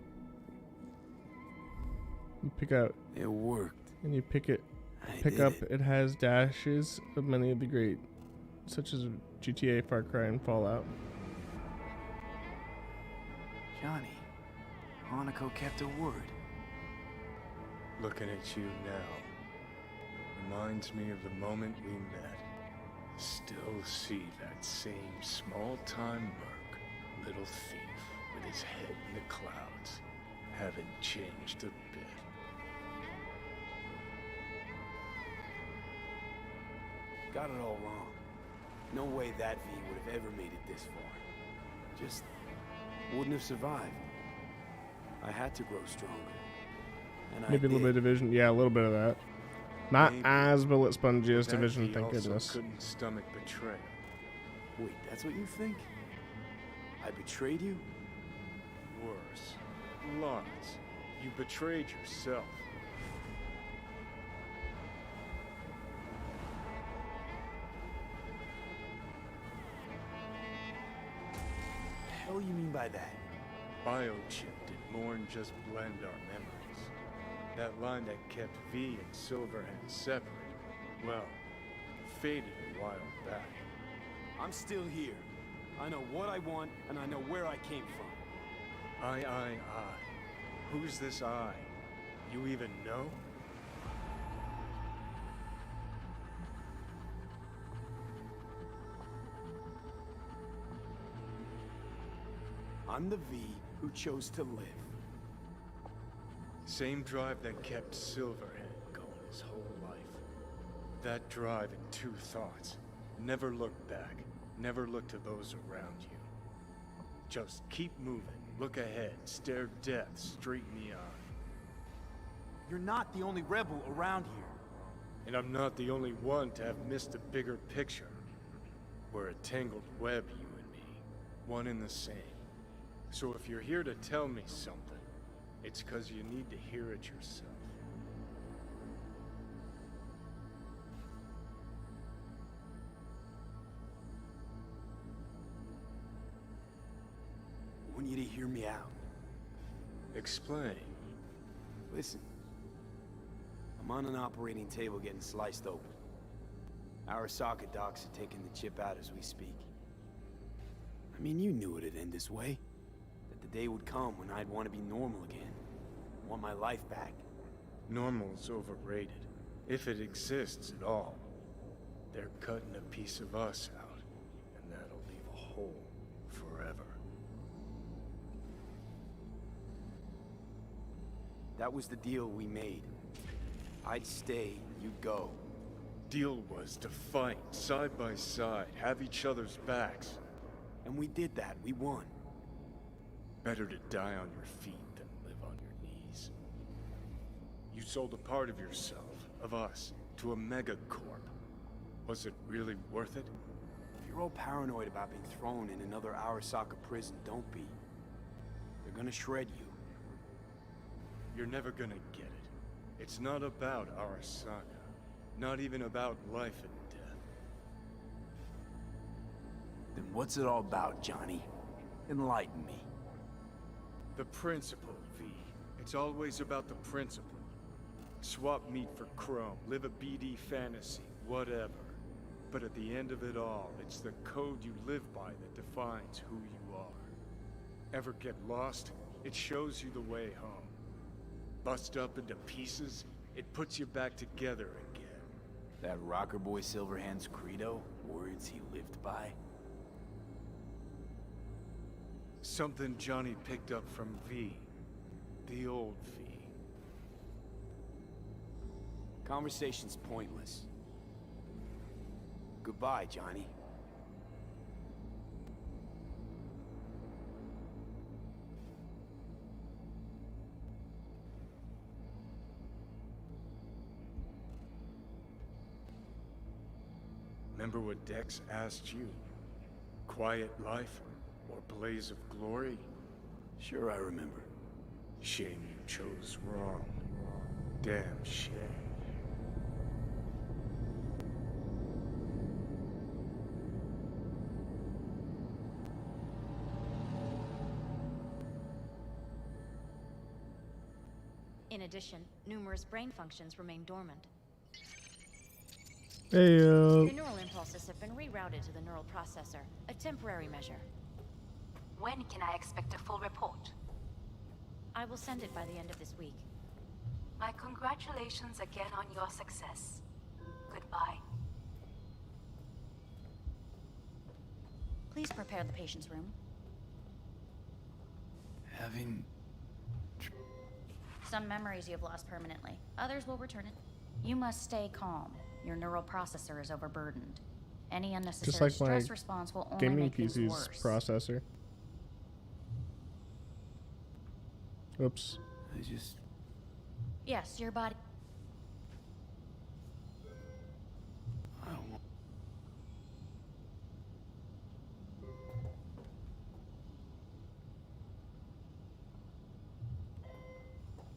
You pick out, it worked, and you pick did up. it. It has dashes of many of the great, such as GTA, Far Cry, and Fallout. Johnny, Hanako kept her word. Looking at you now reminds me of the moment we met. Still see that same small-time merc, little thief with his head in the clouds. Haven't changed a bit. Got it all wrong. No way that V would have ever made it this far. Just wouldn't have survived. I had to grow stronger. And Maybe a little bit of Division. Yeah, a little bit of that. Not Maybe. as bullet spongy as That Division, he thank also goodness. couldn't stomach betrayal. Wait, that's what you think? I betrayed you? Worse. Lots. You betrayed yourself. What the hell you mean by that? Biochip did more than just blend our memories. That line that kept V and Silverhand separate, well, faded a while back. I'm still here. I know what I want, and I know where I came from. I. Who's this I? You even know? I'm the V who chose to live. Same drive that kept Silverhand going his whole life. That drive and two thoughts. Never look back. Never look to those around you. Just keep moving. Look ahead. Stare death straight in the eye. You're not the only rebel around here. And I'm not the only one to have missed the bigger picture. We're a tangled web, you and me. One and the same. So if you're here to tell me something, it's because you need to hear it yourself. I want you to hear me out. Explain. Listen. I'm on an operating table getting sliced open. Arasaka docs are taking the chip out as we speak. I mean, you knew it'd end this way. That the day would come when I'd want to be normal again. Want my life back. Normal's overrated. If it exists at all. They're cutting a piece of us out, and that'll leave a hole forever. That was the deal we made. I'd stay, you'd go. Deal was to fight, side by side, have each other's backs. And we did that, we won. Better to die on your feet than live on your knees. You sold a part of yourself, of us, to a megacorp. Was it really worth it? If you're all paranoid about being thrown in another Arasaka prison, don't be. They're gonna shred you. You're never gonna get it. It's not about Arasaka. Not even about life and death. Then what's it all about, Johnny? Enlighten me. The principle, V. It's always about the principle. Swap meat for chrome, live a BD fantasy, whatever. But at the end of it all, it's the code you live by that defines who you are. Ever get lost? It shows you the way home. Bust up into pieces, it puts you back together again. That rocker boy Silverhand's credo? Words he lived by? Something Johnny picked up from V. The old V. Conversation's pointless. Goodbye, Johnny. Remember what Dex asked you? Quiet life or blaze of glory? Sure, I remember. Shame you chose wrong. Damn shame. In addition, numerous brain functions remain dormant. Hey, Your neural impulses have been rerouted to the neural processor, a temporary measure. When can I expect a full report? I will send it by the end of this week. My congratulations again on your success. Goodbye. Please prepare the patient's room. Having... Some memories you have lost permanently. Others will return it. You must stay calm. Your neural processor is overburdened. Any unnecessary just like my stress response will only gaming make things PC's worse. processor. Oops. I just... Yes, your body...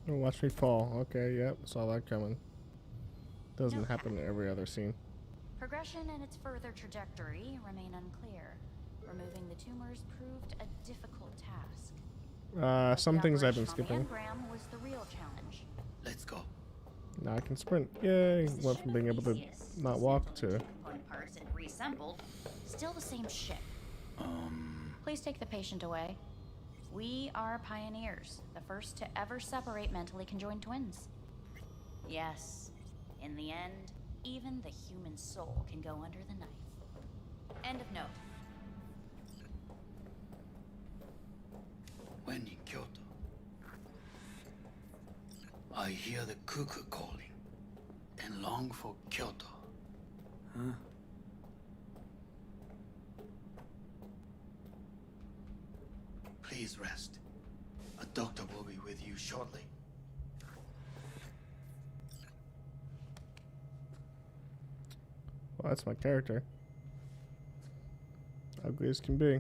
Oh, watch me fall. Okay, yep, saw that coming. Doesn't happen in every other scene. Progression and its further trajectory remain unclear. Removing the tumors proved a difficult task. Some things I've been The operation skipping. on the engram was the real challenge. Let's go. Now I can sprint. Yay! Went from being able to not walk to... Component parts and reassembled. Still the same ship. Please take the patient away. We are pioneers, the first to ever separate mentally conjoined twins. Yes, in the end, even the human soul can go under the knife. End of note. When in Kyoto, I hear the cuckoo calling and long for Kyoto. Huh? Please rest. A doctor will be with you shortly. Well, that's my character. Ugly as can be.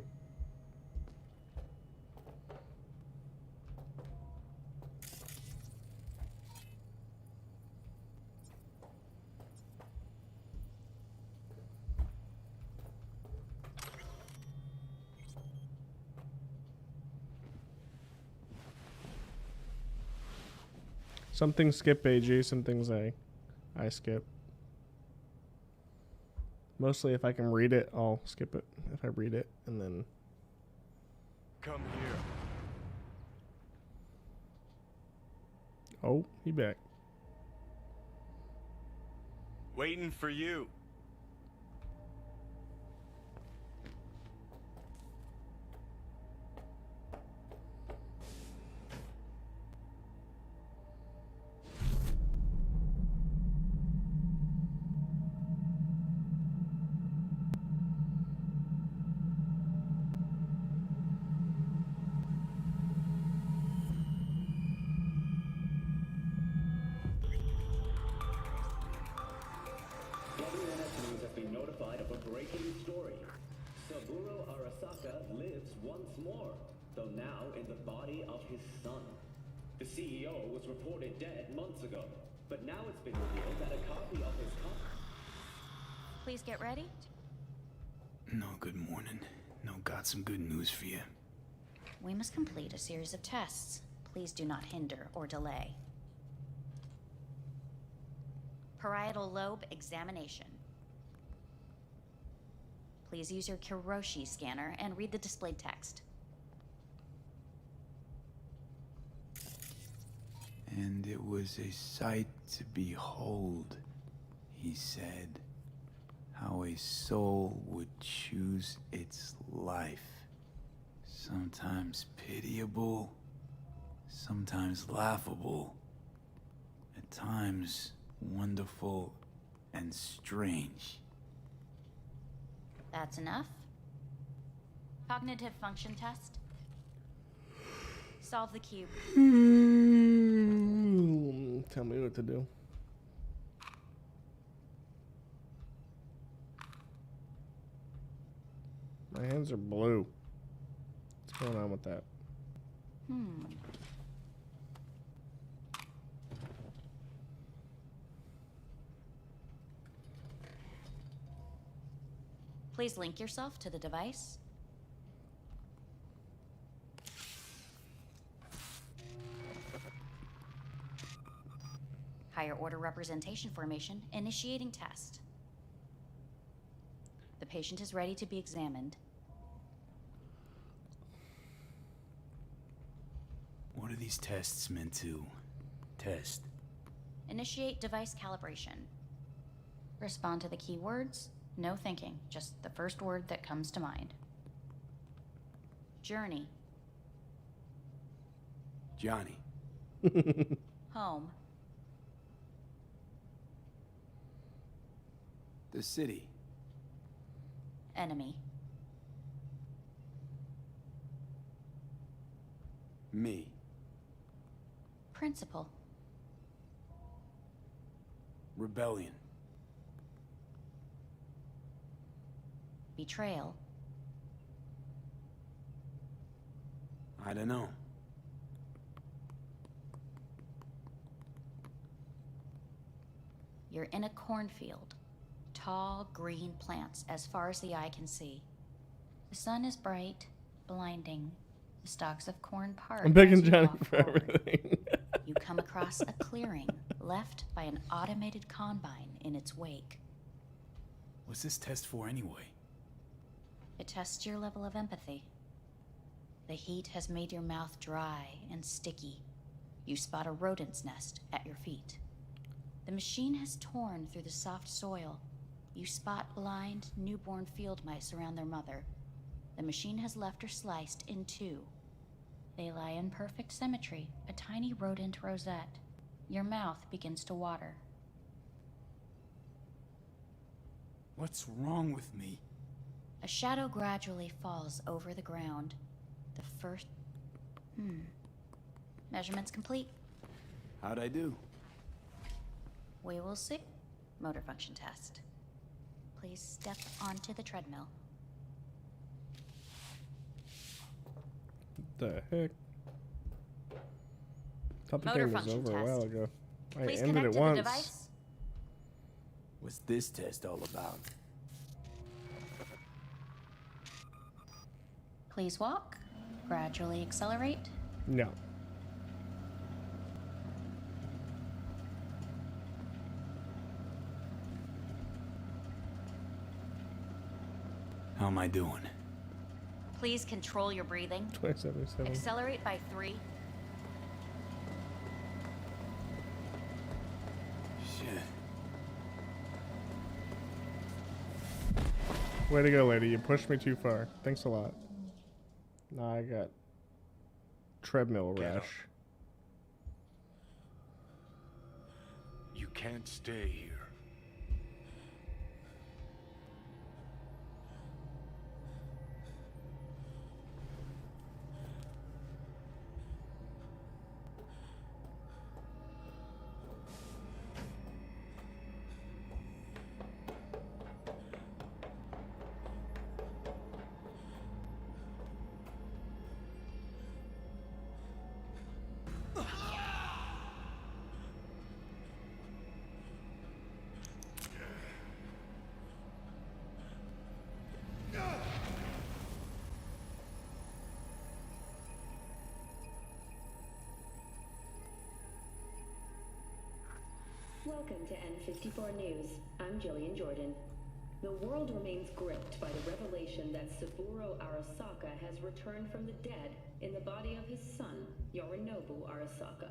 Some things skip AG, some things I skip. Mostly if I can read it, I'll skip it. If I read it and then... Come here. Oh, he back. Waiting for you. WNS has been notified of a breaking story. Saburo Arasaka lives once more, though now in the body of his son. The CEO was reported dead months ago, but now it's been revealed that a copy of his Please get ready. No, good morning. No, got some good news for you. We must complete a series of tests. Please do not hinder or delay. Parietal lobe examination. Please use your Kiroshi scanner and read the displayed text. And it was a sight to behold, he said, how a soul would choose its life. Sometimes pitiable, sometimes laughable, at times wonderful and strange. That's enough. Cognitive function test. Solve the cube. Tell me what to do. My hands are blue. going on with that? Please link yourself to the device. Higher order representation formation, initiating test. The patient is ready to be examined. What are these tests meant to test? Initiate device calibration. Respond to the keywords. No thinking, just the first word that comes to mind. Journey. Johnny. Home. The city. Enemy. Me. Principal. Rebellion. Betrayal. I don't know. You're in a cornfield. Tall, green plants as far as the eye can see. The sun is bright, blinding. The stalks of corn part. I'm begging as you Johnny walk for forward. everything. You come across a clearing left by an automated combine in its wake. What's this test for anyway? It tests your level of empathy. The heat has made your mouth dry and sticky. You spot a rodent's nest at your feet. The machine has torn through the soft soil. You spot blind, newborn field mice around their mother. The machine has left her sliced in two. They lie in perfect symmetry, a tiny rodent rosette. Your mouth begins to water. What's wrong with me? A shadow gradually falls over the ground. The first... Measurements complete. How'd I do? We will see. Motor function test. Please step onto the treadmill. The heck? Thought the Motor game was function over a while test. ago. I Please ended connect it to once. the device. What's this test all about? Please walk. Gradually accelerate. No. How am I doing? Please control your breathing. 2077. Accelerate by 3. Shit. Way to go, lady. You pushed me too far. Thanks a lot. Now I got treadmill rash. You can't stay here. Welcome to N54 News. I'm Jillian Jordan. The world remains gripped by the revelation that Saburo Arasaka has returned from the dead in the body of his son, Yorinobu Arasaka.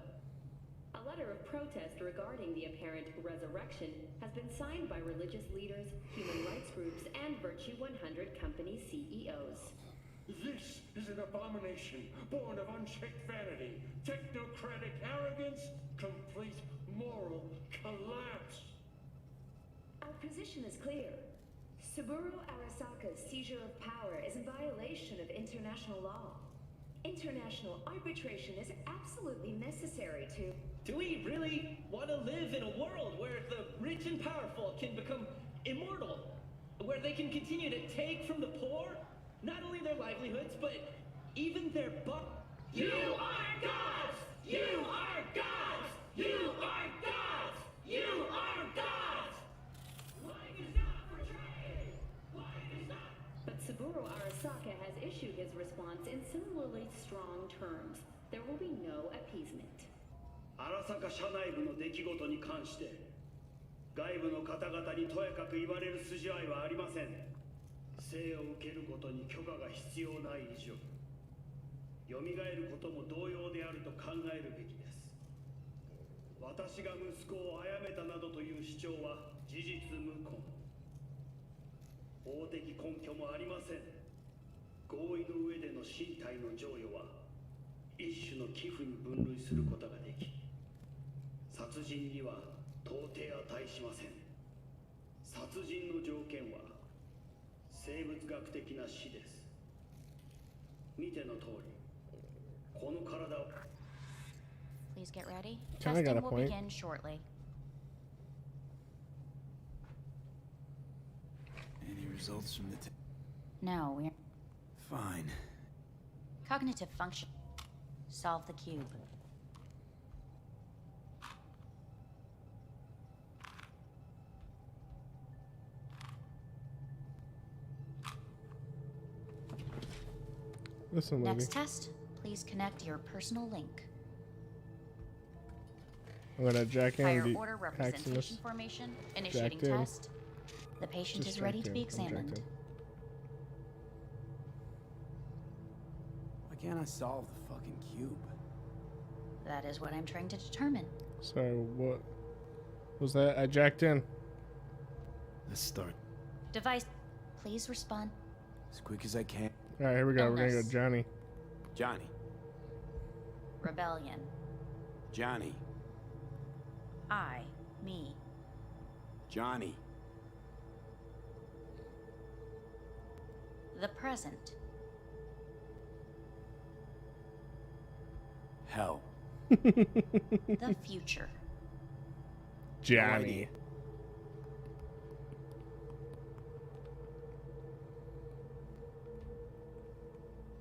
A letter of protest regarding the apparent resurrection has been signed by religious leaders, human rights groups, and Virtue 100 company CEOs. This is an abomination born of unchecked vanity, technocratic arrogance, complete moral collapse. Our position is clear. Saburo Arasaka's seizure of power is in violation of international law. International arbitration is absolutely necessary to... Do we really want to live in a world where the rich and powerful can become immortal? Where they can continue to take from the poor? Not only their livelihoods, but Even their You are gods! You are gods! You are gods! You are gods! Life is not portrayed! Life is not... But Saburo Arasaka has issued his response in similarly strong terms. There will be no appeasement. 荒坂社内部の出来事に関して外部の方々にとやかく言われる筋合いはありません。生を受けることに許可が必要ない以上、蘇ることも同様であると考えるべきです。私が息子を殺めたなどという主張は事実無根。法的根拠もありません。合意の上での身体の贈与は一種の寄付に分類することができ、殺人には到底値しません。殺人の条件は生物学的な死です。見ての通り、この体を Please get ready. Kinda got a Testing will point. begin shortly. Any results from the No, we're Fine. cognitive function. Solve the cube. Listen, lady. Next test, please connect your personal link. I'm gonna jack in. Higher the order hacks in representation this. formation. Initiating Jacked in. test. The patient Just is ready jacked to be in. I'm jacked examined. in. Why can't I solve the fucking cube? That is what I'm trying to determine. Sorry, what was that? I jacked in. Let's start. Device, please respond. As quick as I can. All right, here we go. We're gonna Illness. go Johnny. Johnny. Rebellion. Johnny. I, me. Johnny. The present. Hell. The future. Johnny.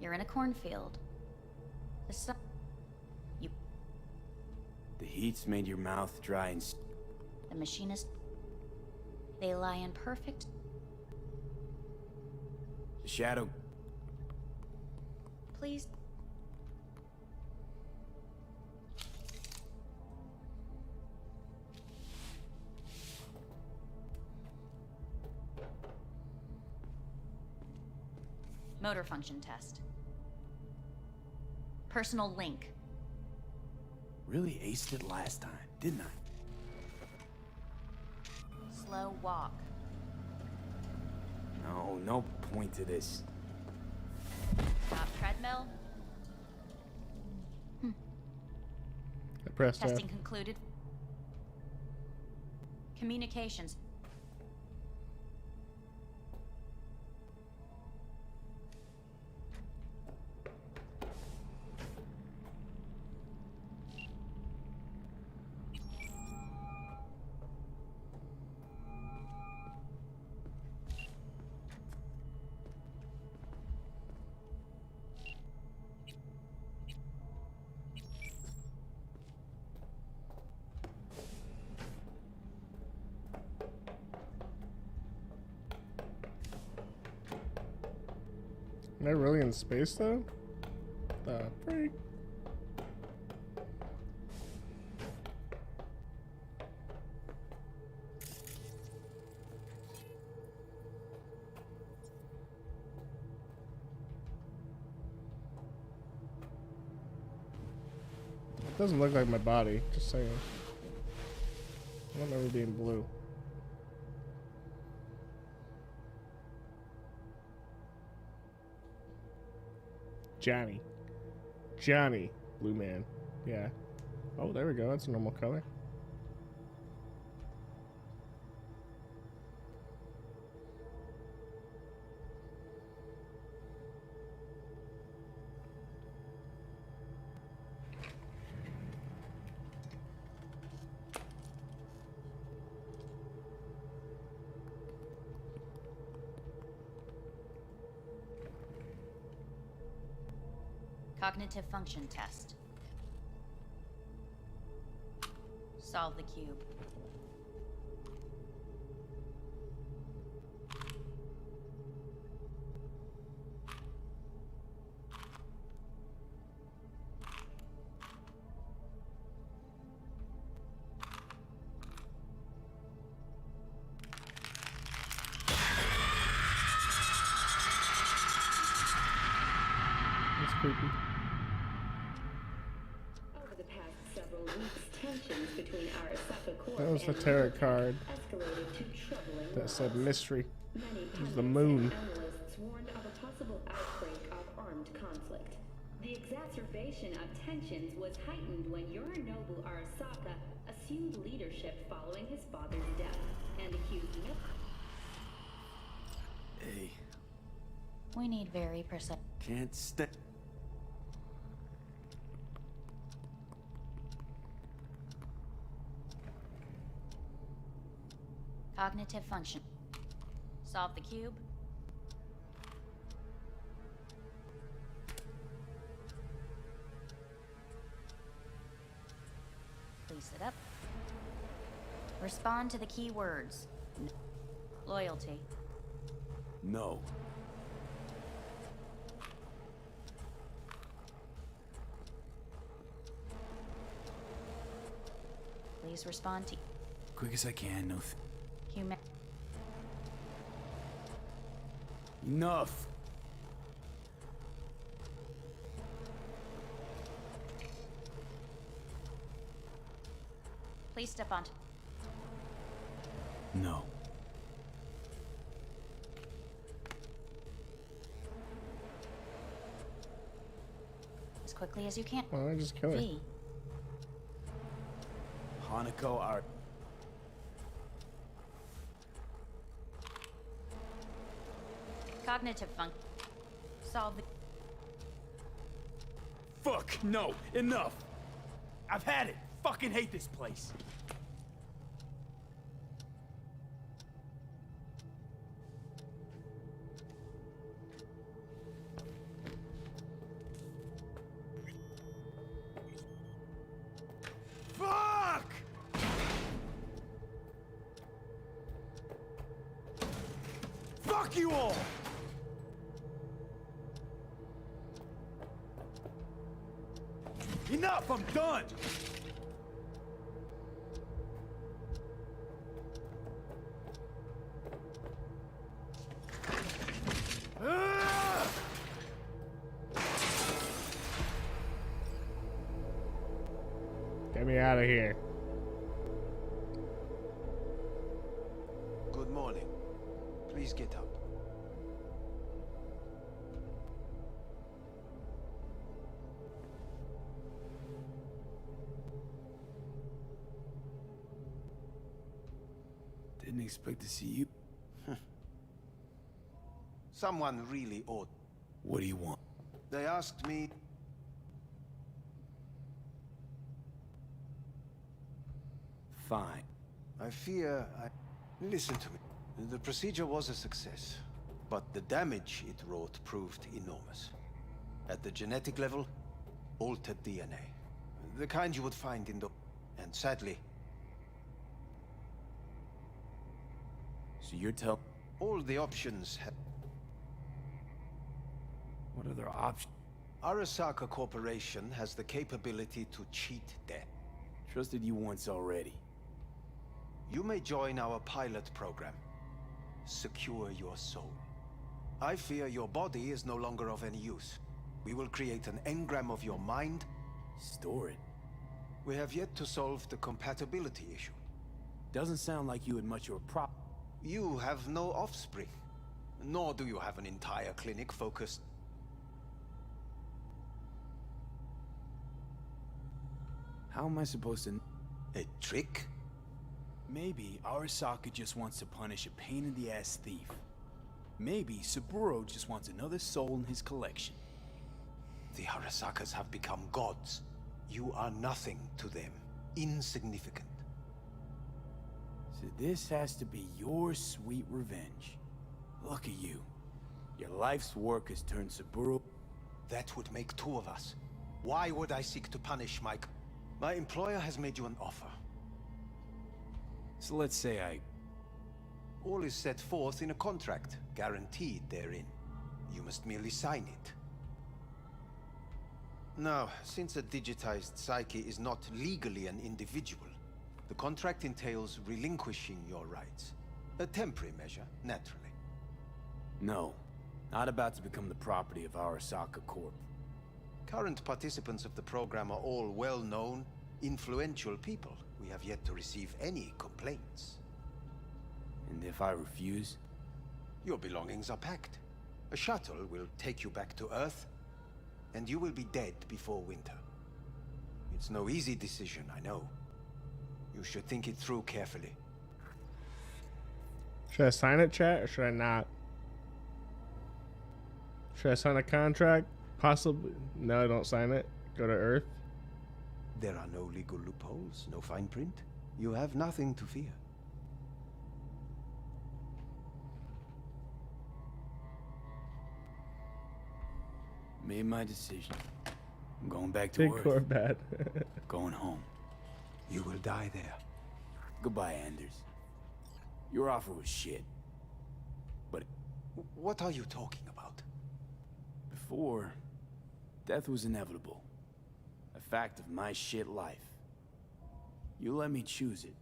You're in a cornfield. The sun. You. The heat's made your mouth dry and... The machinist. They lie in perfect. The shadow... Please. Motor function test. Personal link. Really aced it last time, didn't I? Slow walk. No, no point to this. Stop treadmill. I pressed F. Testing concluded. Communications. Am I really in space though? The freak. It doesn't look like my body, just saying. I don't remember being blue. Johnny. Johnny. Blue man. Yeah. Oh, there we go. That's a normal color. Cognitive function test. Solve the cube. That's creepy. Over the past several weeks, tensions between Arasaka Corp That was the and tarot Leadership card escalated to troubling that said levels. mystery. Many It was pundits the moon. and analysts warned of a possible outbreak of armed conflict. The exacerbation of tensions was heightened when Yorinobu Arasaka assumed leadership following his father's death and accused him. Hey, We need very precise. can't stay. Cognitive function. Solve the cube. Please sit up. Respond to the key words. Loyalty. No. Please respond to Quick as I can, no. human. Enough. Please step on. No. As quickly as you can. Why don't I just kill her? V. Hanako are. Cognitive function. Solve the. Fuck, no, enough. I've had it. Fucking hate this place. Fuck! Fuck you all! Enough, I'm done! Ah! Get me out of here. Good morning. Please get up. Didn't expect to see you. Someone really ought. What do you want? They asked me. Fine. I fear Listen to me. The procedure was a success, but the damage it wrought proved enormous. At the genetic level, altered DNA. The kind you would find in the... And sadly... So you're telling... All the options have... What other options? Arasaka Corporation has the capability to cheat death. Trusted you once already. You may join our pilot program. Secure your soul. I fear your body is no longer of any use. We will create an engram of your mind. Store it. We have yet to solve the compatibility issue. Doesn't sound like you had much of a prop. You have no offspring. Nor do you have an entire clinic focused... How am I supposed to... A trick? Maybe Arasaka just wants to punish a pain-in-the-ass thief. Maybe Saburo just wants another soul in his collection. The Arasakas have become gods. You are nothing to them. Insignificant. So this has to be your sweet revenge. Look at you. Your life's work has turned Saburo... That would make two of us. Why would I seek to punish Mike? My employer has made you an offer. So let's say I... All is set forth in a contract, guaranteed therein. You must merely sign it. Now, since a digitized psyche is not legally an individual, the contract entails relinquishing your rights. A temporary measure, naturally. No. Not about to become the property of Arasaka Corp. Current participants of the program are all well-known, influential people. We have yet to receive any complaints. And if I refuse? Your belongings are packed. A shuttle will take you back to Earth, and you will be dead before winter. It's no easy decision, I know. You should think it through carefully. Should I sign it, chat, or should I not? Should I sign a contract? Possibly. No, don't sign it. Go to Earth. There are no legal loopholes, no fine print. You have nothing to fear. Made my decision. I'm going back to Big Earth. or bad? Going home. You will die there. Goodbye, Anders. Your offer was shit. But... What are you talking about? Before, death was inevitable. A fact of my shit life. You let me choose it.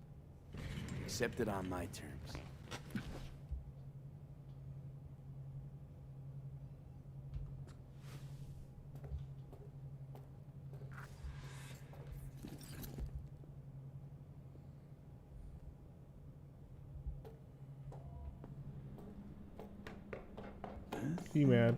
Accept it on my terms. He mad.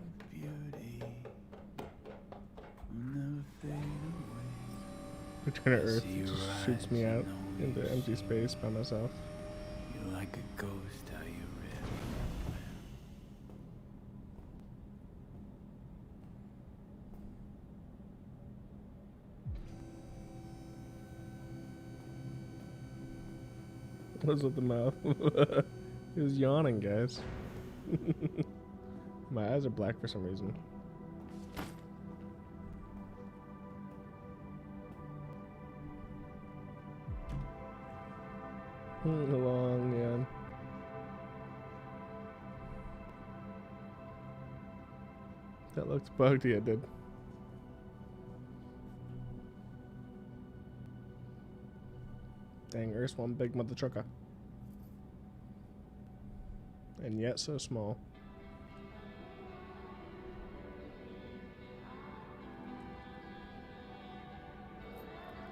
Return to Earth just shoots me out into empty space by myself. You're like a ghost, how you What's with the mouth? He was yawning, guys. My eyes are black for some reason. Long, yeah. That looks bugged. Yeah, it did. Dang, Earth's one big mother trucker. And yet so small.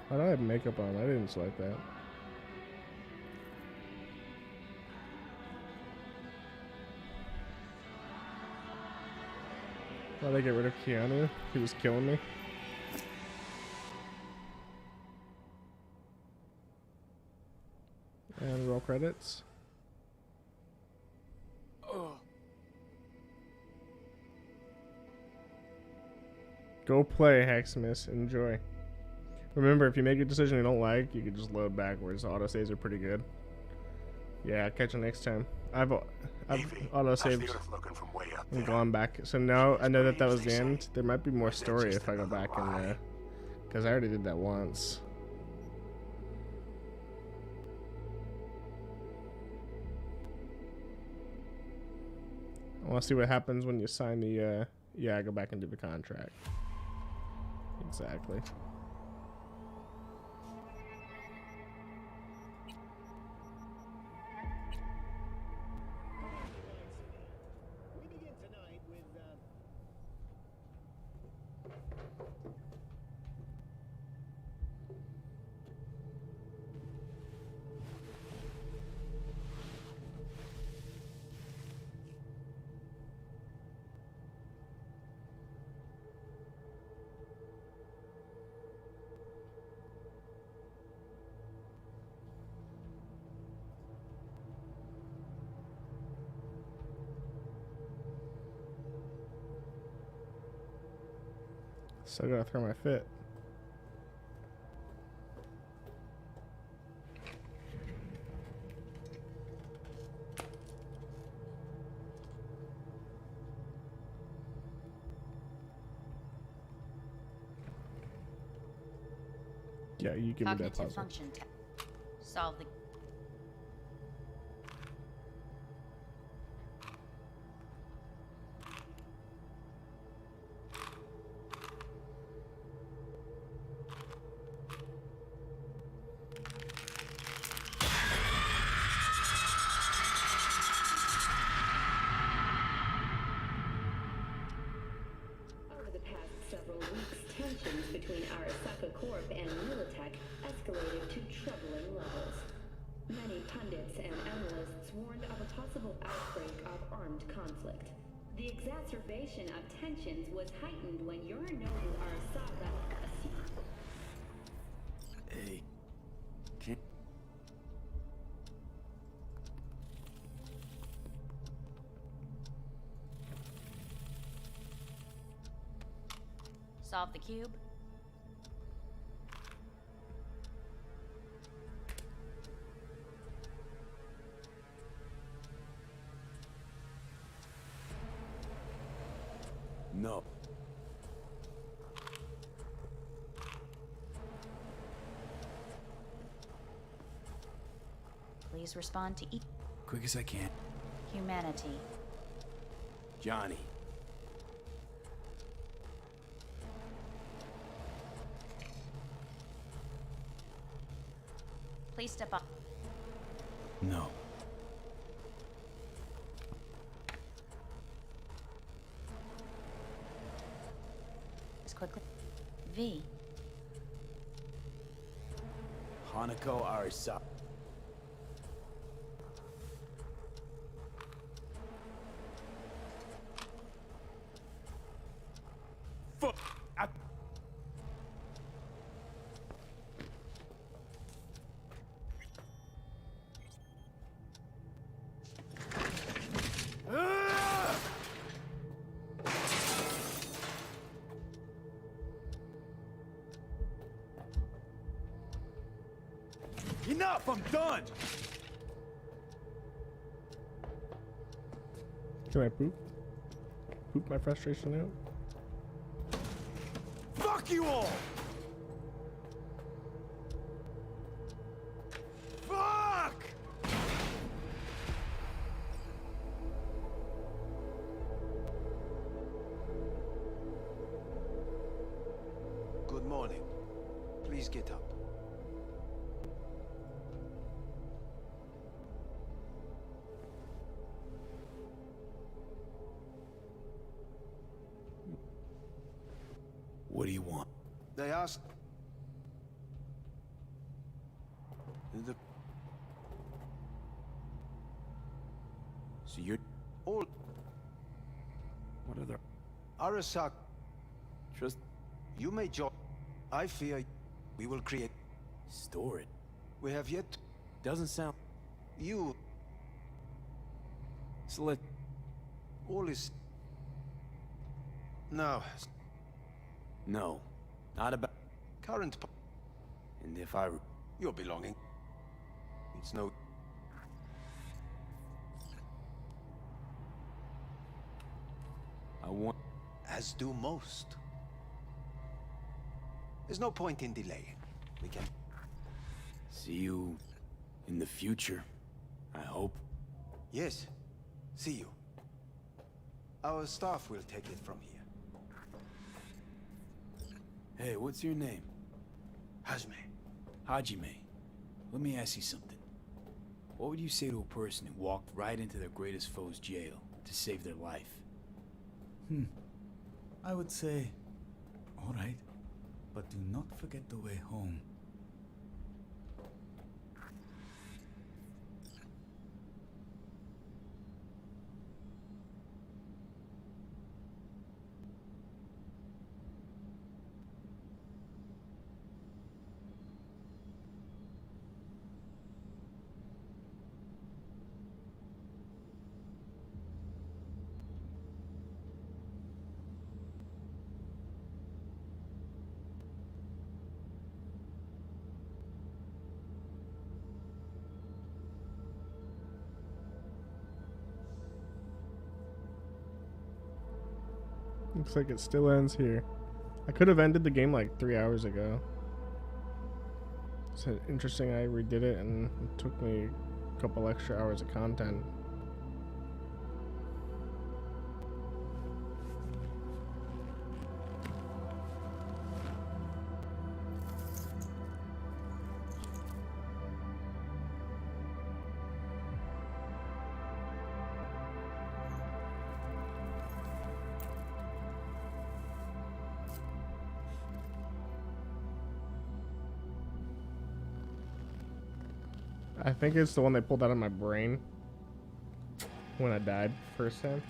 Why do I have makeup on? I didn't select that. Why'd I get rid of Keanu? He was killing me. And roll credits. Go play, Hacksmith. Enjoy. Remember, if you make a decision you don't like, you can just load backwards. Autosaves are pretty good. Yeah, catch you next time. I've autosaved and gone back. So now I know that was the end. There might be more story if I go back and because I already did that once. I want to see what happens when you sign the yeah, go back and do the contract. Exactly. So I gotta throw my fit. Yeah, you give me that Cognitive puzzle. function test. Solve the. Over the past several weeks, tensions between Arasaka Corp and Militech escalated to troubling levels. Many pundits and analysts warned of a possible outbreak of armed conflict. The exacerbation of tensions was heightened when Yorinobu Arasaka. Hey, can't. Solve the cube. No. Please respond to Quick as I can. humanity. Johnny. Please step up. No. As quickly. V. Hanako Arasaka. Fuck! Enough! I'm done! Can I poop? Poop my frustration out? Fuck you all! Fuck! Good morning. Please get up. What do you want? They asked... The... So you're... All... What other... Arasaka... Just... You may join. I fear we will create... Store it. We have yet... Doesn't sound... You... So let... All is... No. No. Not about... Current... And if I... Your belonging. It's no... I want... As do most. There's no point in delaying. We can... See you... in the future. I hope. Yes. See you. Our staff will take it from here. Hey, what's your name? Hajime. Hajime. Let me ask you something. What would you say to a person who walked right into their greatest foe's jail to save their life? I would say, all right, but do not forget the way home. Looks like it still ends here. I could have ended the game like 3 hours ago. It's interesting. I redid it and it took me a couple extra hours of content. I think it's the one they pulled out of my brain when I died first time.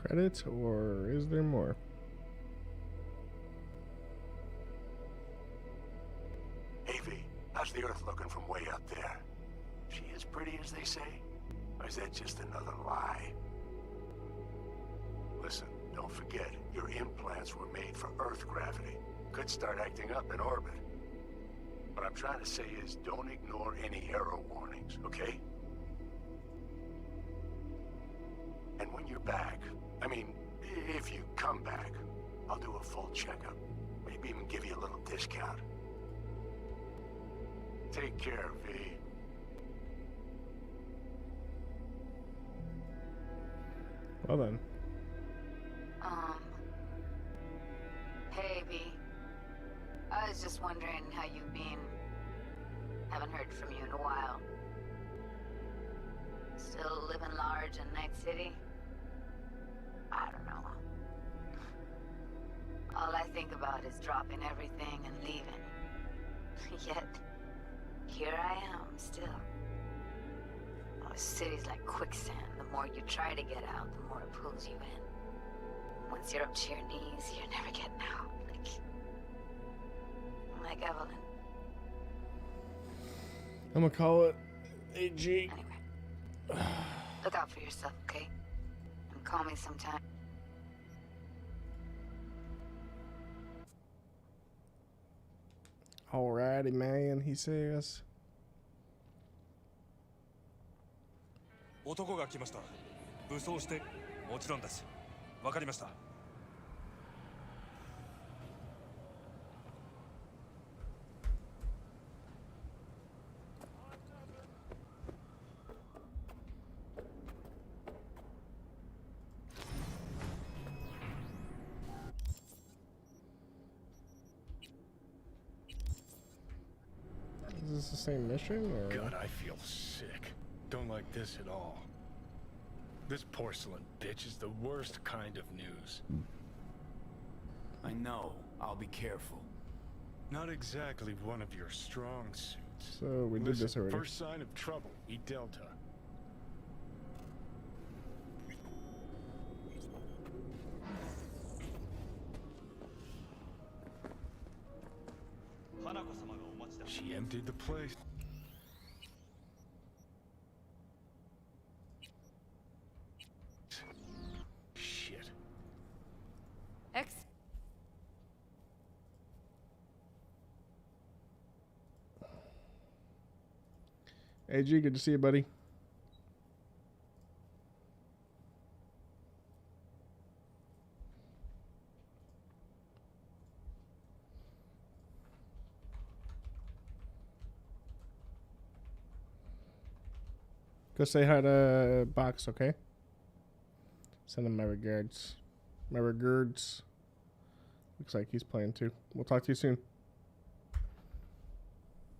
Credits, or is there more? Hey V, how's the Earth looking from way up there? She as pretty as they say? Or is that just another lie? Listen, don't forget, your implants were made for Earth gravity. Could start acting up in orbit. What I'm trying to say is don't ignore any error warnings, okay? And when you're back, I mean, if you come back, I'll do a full checkup. Maybe even give you a little discount. Take care, V. Well then. Hey, V. I was just wondering how you've been. Haven't heard from you in a while. Still living large in Night City? I don't know. All I think about is dropping everything and leaving. Yet, here I am, still. Oh, the city's like quicksand. The more you try to get out, the more it pulls you in. Once you're up to your knees, you're never getting out. Like Evelyn. I'm gonna call it AG. Anyway, look out for yourself, okay? And call me sometime. Alrighty, man, he says. 男が来ました。武装してもちろんです。わかりました。Is this the same mission, or? God, I feel sick. Don't like this at all. This porcelain bitch is the worst kind of news. I know. I'll be careful. Not exactly one of your strong suits. So we did this already. First sign of trouble, eat Delta. She emptied the place. Shit. AG, good to see you, buddy. Go say hi to Box, okay? Send him my regards. My regards. Looks like he's playing too. We'll talk to you soon.